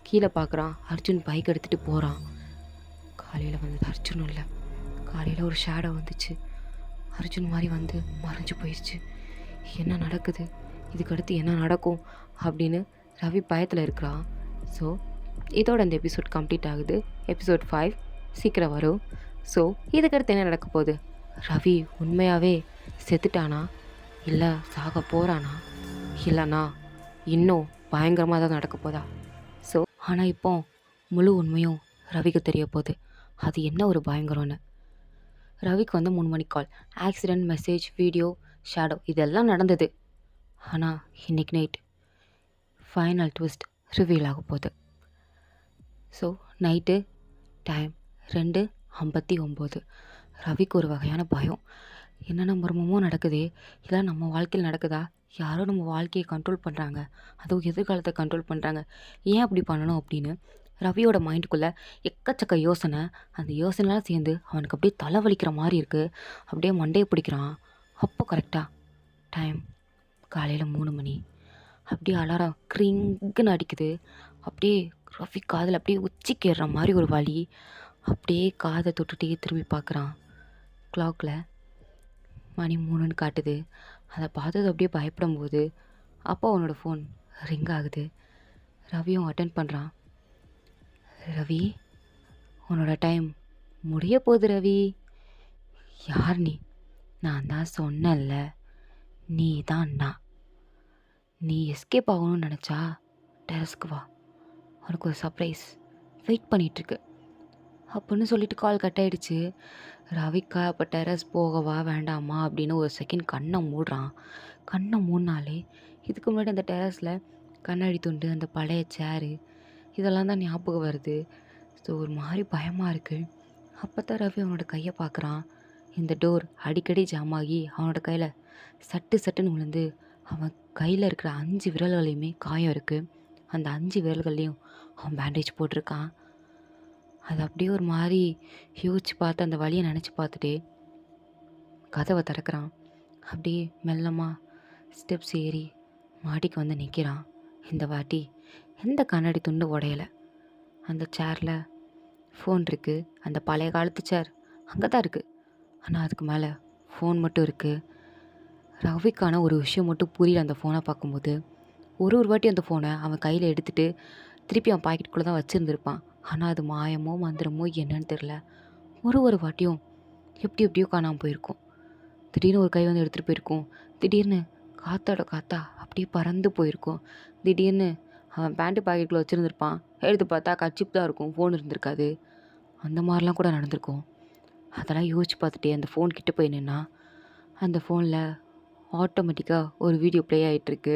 S1: கீழே பார்க்குறான், அர்ஜுன் பைக் எடுத்துகிட்டு போகிறான். காலையில் வந்தது அர்ஜுன் இல்லை, காலையில் ஒரு ஷேடோ வந்துச்சு, அர்ஜுன் மாதிரி வந்து மறைஞ்சு போயிடுச்சு. என்ன நடக்குது, இதுக்கடுத்து என்ன நடக்கும் அப்படின்னு ரவி பயத்தில் இருக்கிறான். ஸோ இதோட அந்த எபிசோட் கம்ப்ளீட் ஆகுது. எபிசோட் 5 சீக்கிரம் வரும். ஸோ இதுக்கடுத்து என்ன நடக்க போகுது, ரவி உண்மையாகவே செத்துட்டானா, இல்லை சாக போகிறானா, இல்லைனா இன்னும் பயங்கரமாக தான் நடக்க போதா. ஸோ ஆனால் இப்போ முழு உண்மையும் ரவிக்கு தெரிய போகுது, அது என்ன ஒரு பயங்கரம்னு. ரவிக்கு வந்து 3 மணிக்கு கால், ஆக்சிடெண்ட், மெசேஜ், வீடியோ, ஷேடோ இதெல்லாம் நடந்தது. ஆனால் இன்னைக்கு நைட் ஃபைனல் ட்விஸ்ட் ரிவீல் ஆக போகுது. So night time 2:59. ரவிக்கு ஒரு வகையான பயம், என்னென்ன மர்மமோ நடக்குதே, இல்லை நம்ம வாழ்க்கையில் நடக்குதா, யாரோ நம்ம வாழ்க்கையை கண்ட்ரோல் பண்ணுறாங்க, அதுவும் எதிர்காலத்தை கண்ட்ரோல் பண்ணுறாங்க, ஏன் அப்படி பண்ணணும் அப்படின்னு ரவியோட மைண்டுக்குள்ளே எக்கச்சக்க யோசனை. அந்த யோசனைலாம் சேர்ந்து அவனுக்கு அப்படியே தலைவலிக்கிற மாதிரி இருக்குது. அப்படியே மண்டையை பிடிக்கிறான். அப்போ கரெக்டாக டைம் காலையில் 3 மணி. அப்படியே அலாரம் க்ரிங்குன்னு அடிக்குது. அப்படியே ரவி காதில் அப்படியே உச்சிக்கேறுற மாதிரி ஒரு வலி. அப்படியே காதை தொட்டுட்டே திரும்பி பார்க்குறான். கிளாக்கில் மணி 3ன்னு காட்டுது. அதை பார்த்தது அப்படியே பயப்படும்போது அப்போ அவனோட ஃபோன் ரிங் ஆகுது. ரவியும் அட்டென்ட் பண்ணுறான். ரவி, உன்னோட டைம் முடிய போகுது ரவி. யார் நீ? நான் தான் சொன்னேன்ல, நீ தான் நான். நீ எஸ்கேப் ஆகணும்னு நினச்சா டெரஸ்க்கு வா, உனக்கு ஒரு சர்ப்ரைஸ் வெயிட் பண்ணிகிட்ருக்கு அப்படின்னு சொல்லிட்டு கால் கட் ஆகிடுச்சு. ரவிக்கா அப்போ டெரஸ் போகவா வேண்டாமா அப்படின்னு ஒரு செகண்ட் கண்ணை மூடுறான். கண்ணை மூடினாலே இதுக்கு முன்னாடி அந்த டெரஸில் கண்ணாடி துண்டு, அந்த பழைய சேரு, இதெல்லாம் தான் ஞாபகம் வருது. ஸோ ஒரு மாதிரி பயமாக இருக்குது. அப்போ தான் ரவி அவனோட கையை பார்க்குறான். இந்த டோர் அடிக்கடி ஜாம் ஆகி அவனோட கையில் சட்டு சட்டுன்னு விழுந்து அவன் கையில் இருக்கிற 5 விரல்களையுமே காயம் இருக்குது. அந்த 5 விரல்கள்லேயும் அவன் பேண்டேஜ் போட்டிருக்கான். அது அப்படியே ஒரு மாதிரி யோசிச்சு பார்த்து அந்த வலியை நினச்சி பார்த்துட்டே கதவை திறக்கிறான். அப்படியே மெல்லமாக ஸ்டெப்ஸ் ஏறி மாடிக்கு வந்து நிற்கிறான். இந்த வாட்டி எந்த கண்ணாடி துண்டு உடையலை. அந்த சேரில் ஃபோன் இருக்குது. அந்த பழைய காலத்து சேர் அங்கே தான் இருக்குது. ஆனால் அதுக்கு மேலே ஃபோன் மட்டும் இருக்குது. ரவிக்கான ஒரு விஷயம் மட்டும் புரியல. அந்த ஃபோனை பார்க்கும்போது ஒரு வாட்டி அந்த ஃபோனை அவன் கையில் எடுத்துகிட்டு திருப்பி அவன் பாக்கெட்டுக்குள்ளே தான் வச்சுருந்துருப்பான். ஆனால் அது மாயமோ மந்திரமோ என்னன்னு தெரில. ஒரு வாட்டியும் எப்படியோ காணாமல் போயிருக்கும். திடீர்னு ஒரு கை வந்து எடுத்துகிட்டு போயிருக்கும். திடீர்னு காற்றோட காற்றா அப்படியே பறந்து போயிருக்கும். திடீர்னு அவன் பேண்ட்டு பாக்கெட்டுக்குள்ளே வச்சுருந்துருப்பான். எடுத்து பார்த்தா கச்சிப் தான் இருக்கும், ஃபோன் இருந்திருக்காது. அந்த மாதிரிலாம் கூட நடந்திருக்கும். அதெல்லாம் யோசிச்சு பார்த்துட்டே அந்த ஃபோன் கிட்டே போய் நின்னா அந்த ஃபோனில் ஆட்டோமேட்டிக்காக ஒரு வீடியோ ப்ளே ஆகிட்டுருக்கு.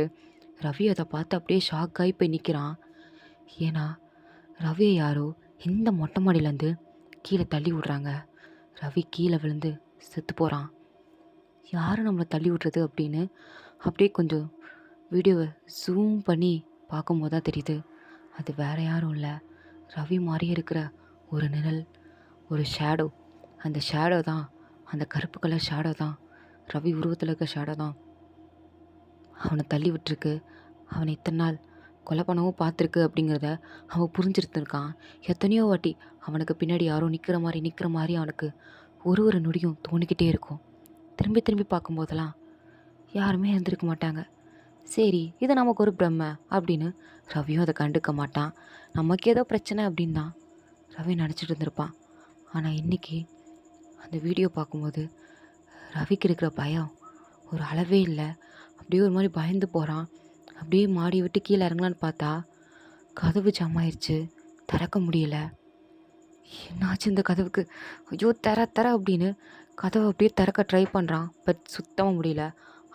S1: ரவி அதை பார்த்து அப்படியே ஷாக் ஆகி போய் நிற்கிறான். ஏன்னா ரவியை யாரோ இந்த மொட்டை மாடியிலேருந்து கீழே தள்ளி விட்றாங்க. ரவி கீழே விழுந்து செத்து போகிறான். யாரும் நம்மளை தள்ளி விட்றது அப்படின்னு அப்படியே கொஞ்சம் வீடியோவை ஜூம் பண்ணி பார்க்கும்போது தான் தெரியுது. அது வேறு யாரும் இல்லை, ரவி மாதிரியே இருக்கிற ஒரு நிழல், ஒரு ஷேடோ. அந்த ஷேடோ தான், அந்த கருப்பு கலர் ஷேடோ தான், ரவி உருவத்தில் இருக்க ஷேடோ தான் அவனை தள்ளி விட்டுருக்கு. அவனை இத்தனை நாள் கொலை பண்ணவும் பார்த்துருக்கு அப்படிங்கிறத அவன் புரிஞ்சிருந்துருக்கான். எத்தனையோ வாட்டி அவனுக்கு பின்னாடி யாரோ நிற்கிற மாதிரி அவனுக்கு ஒரு நொடியும் தோணிக்கிட்டே இருக்கும். திரும்பி பார்க்கும்போதெல்லாம் யாருமே இருந்திருக்க மாட்டாங்க. சரி, இது நமக்கு ஒரு பிரம்மை அப்படின்னு ரவியும் அதை கண்டுக்க மாட்டான். நமக்கு ஏதோ பிரச்சனை அப்படின்னு தான் ரவி நினச்சிட்டு இருந்திருப்பான். ஆனால் இன்றைக்கி அந்த வீடியோ பார்க்கும்போது ரவிக்கு இருக்கிற பயம் ஒரு அளவே இல்லை. அப்படியே ஒரு மாதிரி பயந்து போகிறான். அப்படியே மாடி விட்டு கீழே இறங்கலான்னு பார்த்தா கதவு ஜாம் ஆயிடுச்சு, திறக்க முடியல. என்னாச்சு இந்த கதவுக்கு? ஐயோ தர அப்படின்னு கதவை அப்படியே திறக்க ட்ரை பண்ணுறான். பட் சுத்தமாக முடியல.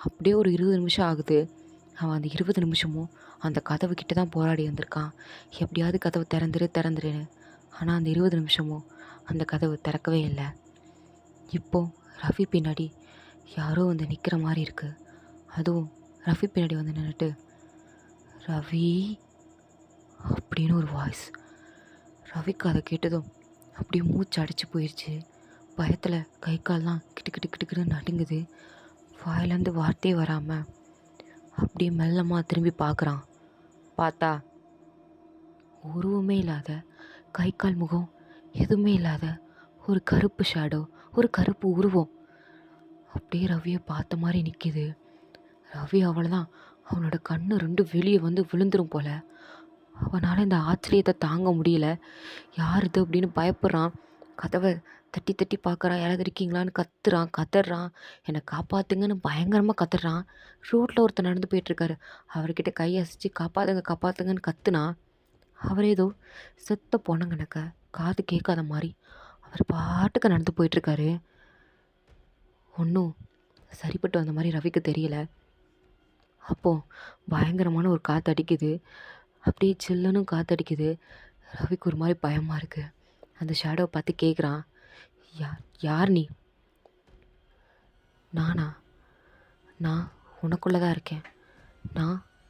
S1: அப்படியே ஒரு 20 நிமிஷம் ஆகுது. அவன் அந்த 20 நிமிஷமும் அந்த கதவு கிட்ட தான் போராடி வந்திருக்கான். எப்படியாவது கதவு திறந்துருன்னு. ஆனால் அந்த 20 நிமிஷமும் அந்த கதவு திறக்கவே இல்லை. இப்போது ரவி பின்னாடி யாரோ வந்து நிற்கிற மாதிரி இருக்குது. அதுவும் ரவி பின்னாடி வந்து நின்றுட்டு ரவி அப்படின்னு ஒரு வாய்ஸ். ரவிக்கு அதை கேட்டதும் அப்படியே மூச்சு அடைச்சி போயிடுச்சு. பயத்தில் கை கால்லாம் கிட்டுக்கிட்டு நடுங்குது. வாயிலேருந்து வார்த்தையே வராமல் அப்படியே மெல்லமாக திரும்பி பார்க்குறான். பார்த்தா உருவமே இல்லாத, கை கால் முகம் எதுவுமே இல்லாத ஒரு கருப்பு ஷேடோ, ஒரு கருப்பு உருவம் அப்படியே ரவியை பார்த்த மாதிரி நிற்கிது. ரவி அவ்வளோதான், அவனோட கண்ணு 2 வெளியே வந்து விழுந்துரும் போல். அவனால் இந்த ஆச்சரியத்தை தாங்க முடியல. யார் இது அப்படின்னு பயப்படுறான். கதவை தட்டி பார்க்குறான். யாராவது இருக்கீங்களான்னு கத்துறான். என்னை காப்பாற்றுங்கன்னு பயங்கரமாக கத்துறான். ரோட்டில் ஒருத்தர் நடந்து போயிட்டுருக்காரு. அவர்கிட்ட கை அசைச்சு காப்பாற்றுங்கன்னு கத்துனா அவர் ஏதோ செத்த போனங்கனக்க காது கேட்காத மாதிரி அவர் பாட்டுக்கு நடந்து போயிட்டுருக்காரு. ஒன்றும் சரிப்பட்டு வந்த மாதிரி ரவிக்கு தெரியல. அப்போது பயங்கரமான ஒரு காற்று அடிக்குது. அப்படியே சில்லுன்னு காற்றடிக்குது. ரவிக்கு ஒரு மாதிரி பயமாக இருக்குது. அந்த ஷேடோவை பார்த்து கேட்குறான், யார் நீ? நானா? நான் உனக்குள்ளே தான் இருக்கேன்.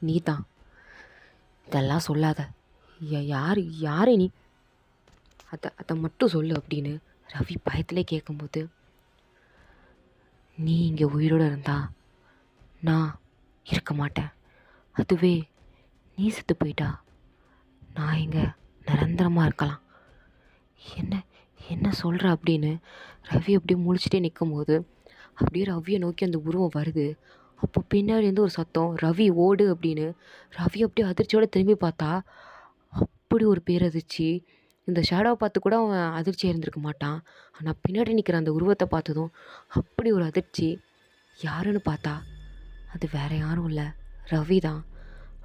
S1: நீ தான். இதெல்லாம் சொல்லாத, யார் யாரு நீ? அதை மட்டும் சொல்லு அப்படின்னு ரவி பயத்திலே கேட்கும்போது, நீ இங்கே உயிரோடு இருந்தா நான் இருக்க மாட்டேன். அதுவே நீ செத்து போயிட்டா நான் இங்கே நிரந்தரமாக இருக்கலாம். என்ன என்ன சொல்கிற அப்படின்னு ரவி அப்படியே முழிச்சிட்டே நிற்கும்போது அப்படியே ரவியை நோக்கி அந்த உருவம் வருது. அப்போ பின்னாடி இருந்து ஒரு சத்தம், ரவி ஓடு அப்படின்னு. ரவி அப்படியே அதிர்ச்சியோடு திரும்பி பார்த்தா அப்படி ஒரு பேரதிர்ச்சி. இந்த ஷேடோவை பார்த்து கூட அவன் அதிர்ச்சியாக இருந்திருக்க மாட்டான். ஆனால் பின்னாடி நிற்கிற அந்த உருவத்தை பார்த்ததும் அப்படி ஒரு அதிர்ச்சி. யாருன்னு பார்த்தா அது வேற யாரும் இல்லை, ரவி தான்.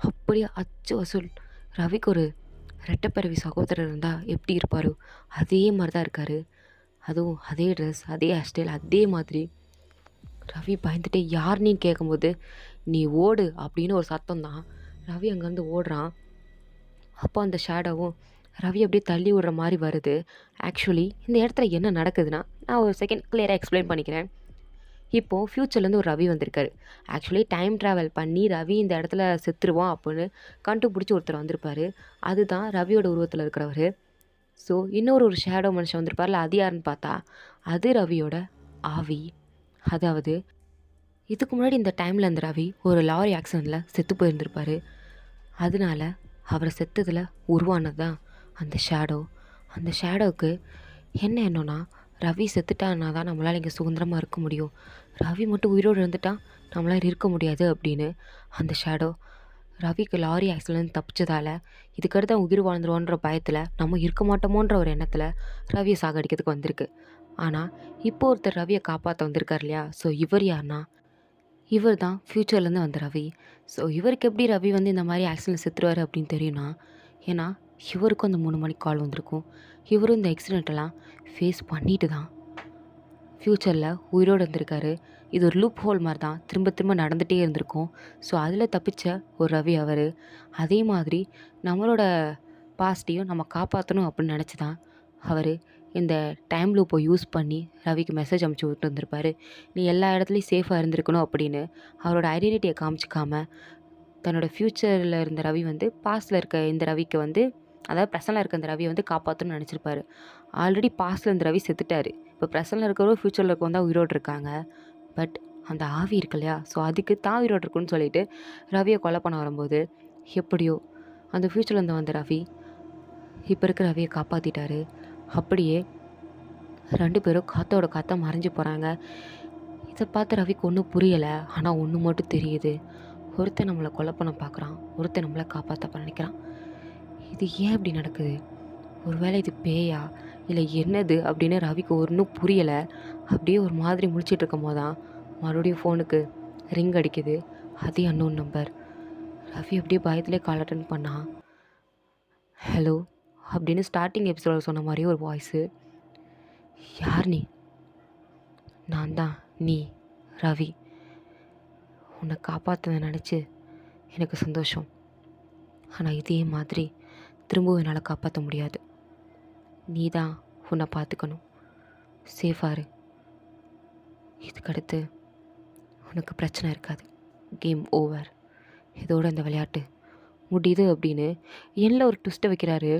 S1: அப்படியே அச்சு வசூல். ரவிக்கு ஒரு ரெட்டைப்பிறவி சகோதரர் இருந்தால் எப்படி இருப்பாரோ அதே மாதிரி தான் இருக்கார். அதுவும் அதே ட்ரெஸ், அதே ஹேர் ஸ்டைல், அதே மாதிரி. ரவி பயந்துட்டே யார் நீன்னு கேட்கும்போது, நீ ஓடு அப்படின்னு ஒரு சத்தம் தான். ரவி அங்கேருந்து ஓடுறான். அப்போ அந்த ஷேடோவும் ரவி அப்படியே தள்ளி விடுற மாதிரி வருது. ஆக்சுவலி இந்த இடத்துல என்ன நடக்குதுன்னா, நான் ஒரு செகண்ட் கிளியராக எக்ஸ்பிளைன் பண்ணிக்கிறேன். இப்போது ஃப்யூச்சர்லேருந்து ஒரு ரவி வந்திருக்காரு. ஆக்சுவலி டைம் ட்ராவல் பண்ணி ரவி இந்த இடத்துல செத்துருவான் அப்படின்னு கண்டுபிடிச்சி ஒருத்தர் வந்திருப்பார். அதுதான் ரவியோட உருவத்தில் இருக்கிறவர். ஸோ இன்னொரு ஷேடோ மனுஷன் வந்திருப்பார்ல, அது யாருன்னு பார்த்தா அது ரவியோட ஆவி. அதாவது இதுக்கு முன்னாடி இந்த டைமில் அந்த ரவி ஒரு லாரி ஆக்சிடெண்ட்டில் செத்து போயிருந்திருப்பார். அதனால அவரை செத்ததில் உருவானது தான் அந்த ஷேடோ. அந்த ஷேடோவுக்கு என்ன எண்ணம்னா, ரவி செத்துட்டான்னா தான் நம்மளால் இங்கே சுதந்திரமாக இருக்க முடியும், ரவி மட்டும் உயிரோடு இருந்துட்டால் நம்மளால் இருக்க முடியாது அப்படின்னு அந்த ஷேடோ ரவிக்கு லாரி ஆக்சிடென்ட் தப்பிச்சதால் இதுக்கடுத்து அவன் உயிர் வாழ்ந்துருவான்ற பயத்தில் நம்ம இருக்க மாட்டோமோன்ற ஒரு எண்ணத்தில் ரவியை சாகடிக்கிறதுக்கு வந்திருக்கு. ஆனால் இப்போ ஒருத்தர் ரவியை காப்பாற்ற வந்திருக்கார் இல்லையா? ஸோ இவர் யாருன்னா, இவர் தான் ஃப்யூச்சர்லேருந்து வந்த ரவி. ஸோ இவருக்கு எப்படி ரவி வந்து இந்த மாதிரி ஆக்சிடென்ட் செத்துருவார் அப்படின்னு தெரியும்னா, ஏன்னா இவருக்கும் அந்த 3 மணிக்கு கால் வந்திருக்கும். இவரும் இந்த ஆக்சிடெண்ட்டெல்லாம் ஃபேஸ் பண்ணிட்டு தான் ஃப்யூச்சரில் உயிரோடு இருந்திருக்காரு. இது ஒரு லூப் ஹோல் மாதிரி தான், திரும்ப திரும்ப நடந்துகிட்டே இருந்திருக்கும். ஸோ அதில் தப்பிச்ச ஒரு ரவி அவர். அதே மாதிரி நம்மளோட பாஸ்ட்டையும் நம்ம காப்பாற்றணும் அப்படின்னு நினச்சி தான் அவர் இந்த டைம் லூப்பை யூஸ் பண்ணி ரவிக்கு மெசேஜ் அனுப்பிச்சி விட்டு வந்திருப்பார். நீ எல்லா இடத்துலையும் சேஃபாக இருந்திருக்கணும் அப்படின்னு அவரோட ஐடென்டிட்டியை காமிச்சிக்காமல் தன்னோட ஃப்யூச்சரில் இருந்த ரவி வந்து பாஸ்டில் இருக்க இந்த ரவிக்கு வந்து, அதாவது ப்ரெசனில் இருக்க இந்த ரவியை வந்து காப்பாற்றணும்னு நினச்சிருப்பாரு. ஆல்ரெடி பாஸ்டில் இருந்த ரவி செத்துட்டார். இப்போ ப்ரெசனில் இருக்கிறவங்க ஃப்யூச்சரில் இருக்கவங்க தான் உயிரோடு இருக்காங்க. பட் அந்த ஆவி இருக்கு இல்லையா? ஸோ அதுக்கு தான் உயிரோடு இருக்குன்னு சொல்லிட்டு ரவியை கொலை பண்ண வரும்போது எப்படியோ அந்த ஃப்யூச்சரில் இருந்து வந்த ரவி இப்போ இருக்கிற ரவியை காப்பாற்றிட்டாரு. அப்படியே 2 பேரும் காற்றோட காற்ற மறைஞ்சு போகிறாங்க. இதை பார்த்து ரவிக்கு ஒன்றும் புரியலை. ஆனால் ஒன்று மட்டும் தெரியுது, ஒருத்தன் நம்மளை கொலை பண்ண பார்க்குறான், ஒருத்தன் நம்மளை காப்பாற்ற நினைக்கிறான். இது ஏன் இப்படி நடக்குது? ஒருவேளை இது பேயா இல்லை என்னது அப்படின்னு ரவிக்கு ஒன்றும் புரியலை. அப்படியே ஒரு மாதிரி முழிச்சிட்டு இருக்கும் போது தான் மறுபடியும் ஃபோனுக்கு ரிங் அடிக்குது. அதே அன்னோன் நம்பர். ரவி அப்படியே பயத்திலே கால் அட்டன் பண்ணான். ஹலோ அப்படின்னு ஸ்டார்டிங் எபிசோட சொன்ன மாதிரியே ஒரு வாய்ஸு. யார் நீ? நான் தான் நீ ரவி. உன்னை காப்பாற்ற நினச்சி எனக்கு சந்தோஷம். ஆனால் இதே மாதிரி திரும்பவும் என்னால் காப்பாற்ற முடியாது. நீ தான் உன்னை பார்த்துக்கணும். சேஃபாரு. இதுக்கடுத்து உனக்கு பிரச்சனை இருக்காது. Game over. இதோட இந்த விளையாட்டு முடியுது அப்படின்னு என்ன ஒரு ட்விஸ்ட்டை வைக்கிறாரு.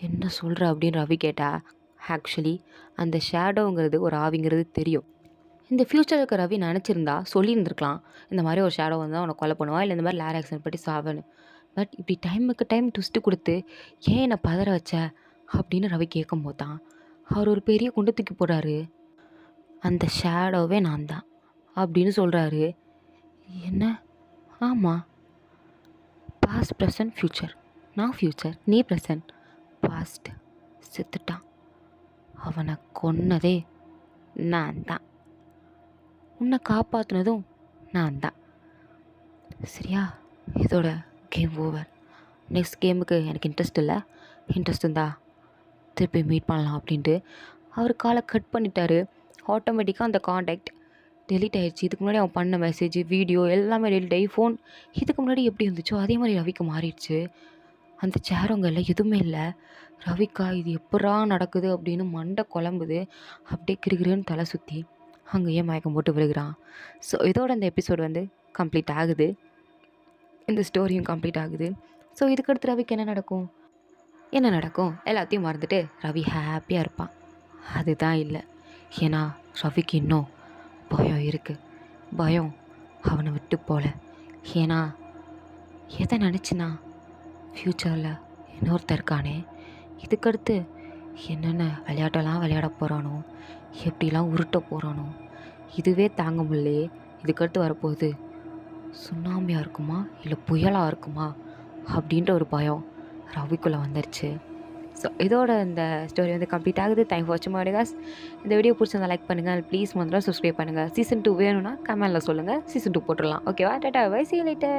S1: என்ன சொல்கிற அப்படின்னு ரவி கேட்டா, ஆக்சுவலி அந்த ஷேடோங்கிறது ஒரு ஆவிங்கிறது தெரியும். இந்த ஃப்யூச்சர் இருக்க ரவி நினச்சிருந்தா சொல்லியிருந்துருக்கலாம், இந்த மாதிரி ஒரு ஷேடோ வந்து அவனை கொலை பண்ணுவான், இல்லை இந்த மாதிரி லேர் ஆக்சிடென்ட் பற்றி சாவன்னு. பட் இப்படி டைமுக்கு டைம் ட்விஸ்ட்டு கொடுத்து ஏன் என்னை பதற வச்ச அப்படின்னு ரவி கேட்கும்போது தான் அவர் ஒரு பெரிய குண்டு தூக்கி போடுறாரு. அந்த ஷேடோவே நான் தான் அப்படின்னு சொல்கிறாரு. என்ன? ஆமாம், பாஸ்ட் ப்ரெசன்ட் ஃப்யூச்சர். நான் ஃப்யூச்சர், நீ ப்ரெசன்ட். பாஸ்ட் செத்துட்டான், அவனை கொன்னதே நான் தான், உன்னை காப்பாற்றினதும் நான் தான். சரியா? இதோட கேம் ஓவர். நெக்ஸ்ட் கேமுக்கு எனக்கு இன்ட்ரெஸ்ட் இல்லை. இன்ட்ரெஸ்ட் இருந்தா திருப்பி மீட் பண்ணலாம் அப்படின்ட்டு அவர் காலை கட் பண்ணிட்டாரு. ஆட்டோமேட்டிக்காக அந்த காண்டாக்ட் டெலிட் ஆகிடுச்சு. இதுக்கு முன்னாடி அவன் பண்ண மெசேஜ், வீடியோ எல்லாமே டெலிட் ஆகி ஃபோன் இதுக்கு முன்னாடி எப்படி இருந்துச்சோ அதே மாதிரி ரவிக்கு மாறிடுச்சு. அந்த சேரவங்கல்ல எதுவுமே இல்லை. ரவிக்கா இது எப்படா நடக்குது அப்படின்னு மண்டை குழம்புது. அப்படியே கிருகிருன்னு தலை சுற்றி அங்கேயே மயக்கம் போட்டு விழுகிறான். ஸோ இதோட இந்த எபிசோடு வந்து கம்ப்ளீட் ஆகுது. இந்த ஸ்டோரியும் கம்ப்ளீட் ஆகுது. ஸோ இதுக்கடுத்து ரவிக்கு என்ன நடக்கும்? என்ன நடக்கும்? எல்லாத்தையும் மறந்துட்டு ரவி ஹாப்பியாக இருப்பான். அதுதான் இல்லை. ஏன்னா ரவிக்கு இன்னும் பயம் இருக்குது. பயம் அவனை விட்டு போகல. ஏன்னா எதை நினச்சினா ஃப்யூச்சரில் இன்னொருத்தன் இருக்கானே, இதுக்கடுத்து என்னென்ன விளையாட்டெல்லாம் விளையாட போகிறானோ, எப்படிலாம் உருட்ட போகிறானோ, இதுவே தாங்க முடியலையே. இதுக்கடுத்து வரப்போகுது சுனாமியாக இருக்குமா இல்லை புயலாக இருக்குமா அப்படின்ற ஒரு பயம் ரவிக்குள்ளே வந்துருச்சு. ஸோ இதோட இந்த ஸ்டோரி வந்து கம்ப்ளீட் ஆகுது. தேங்க் ஃபார் வாட்சிங் மை வீடியோஸ். இந்த வீடியோ பிடிச்சிருந்தா லைக் பண்ணுங்கள். ப்ளீஸ் மறந்துடாம சப்ஸ்கிரைப் பண்ணுங்கள். சீசன் 2 வேணும்னா கமெண்டில் சொல்லுங்கள். சீசன் 2 போட்டுடலாம். ஓகேவா? Tata bye, see you later.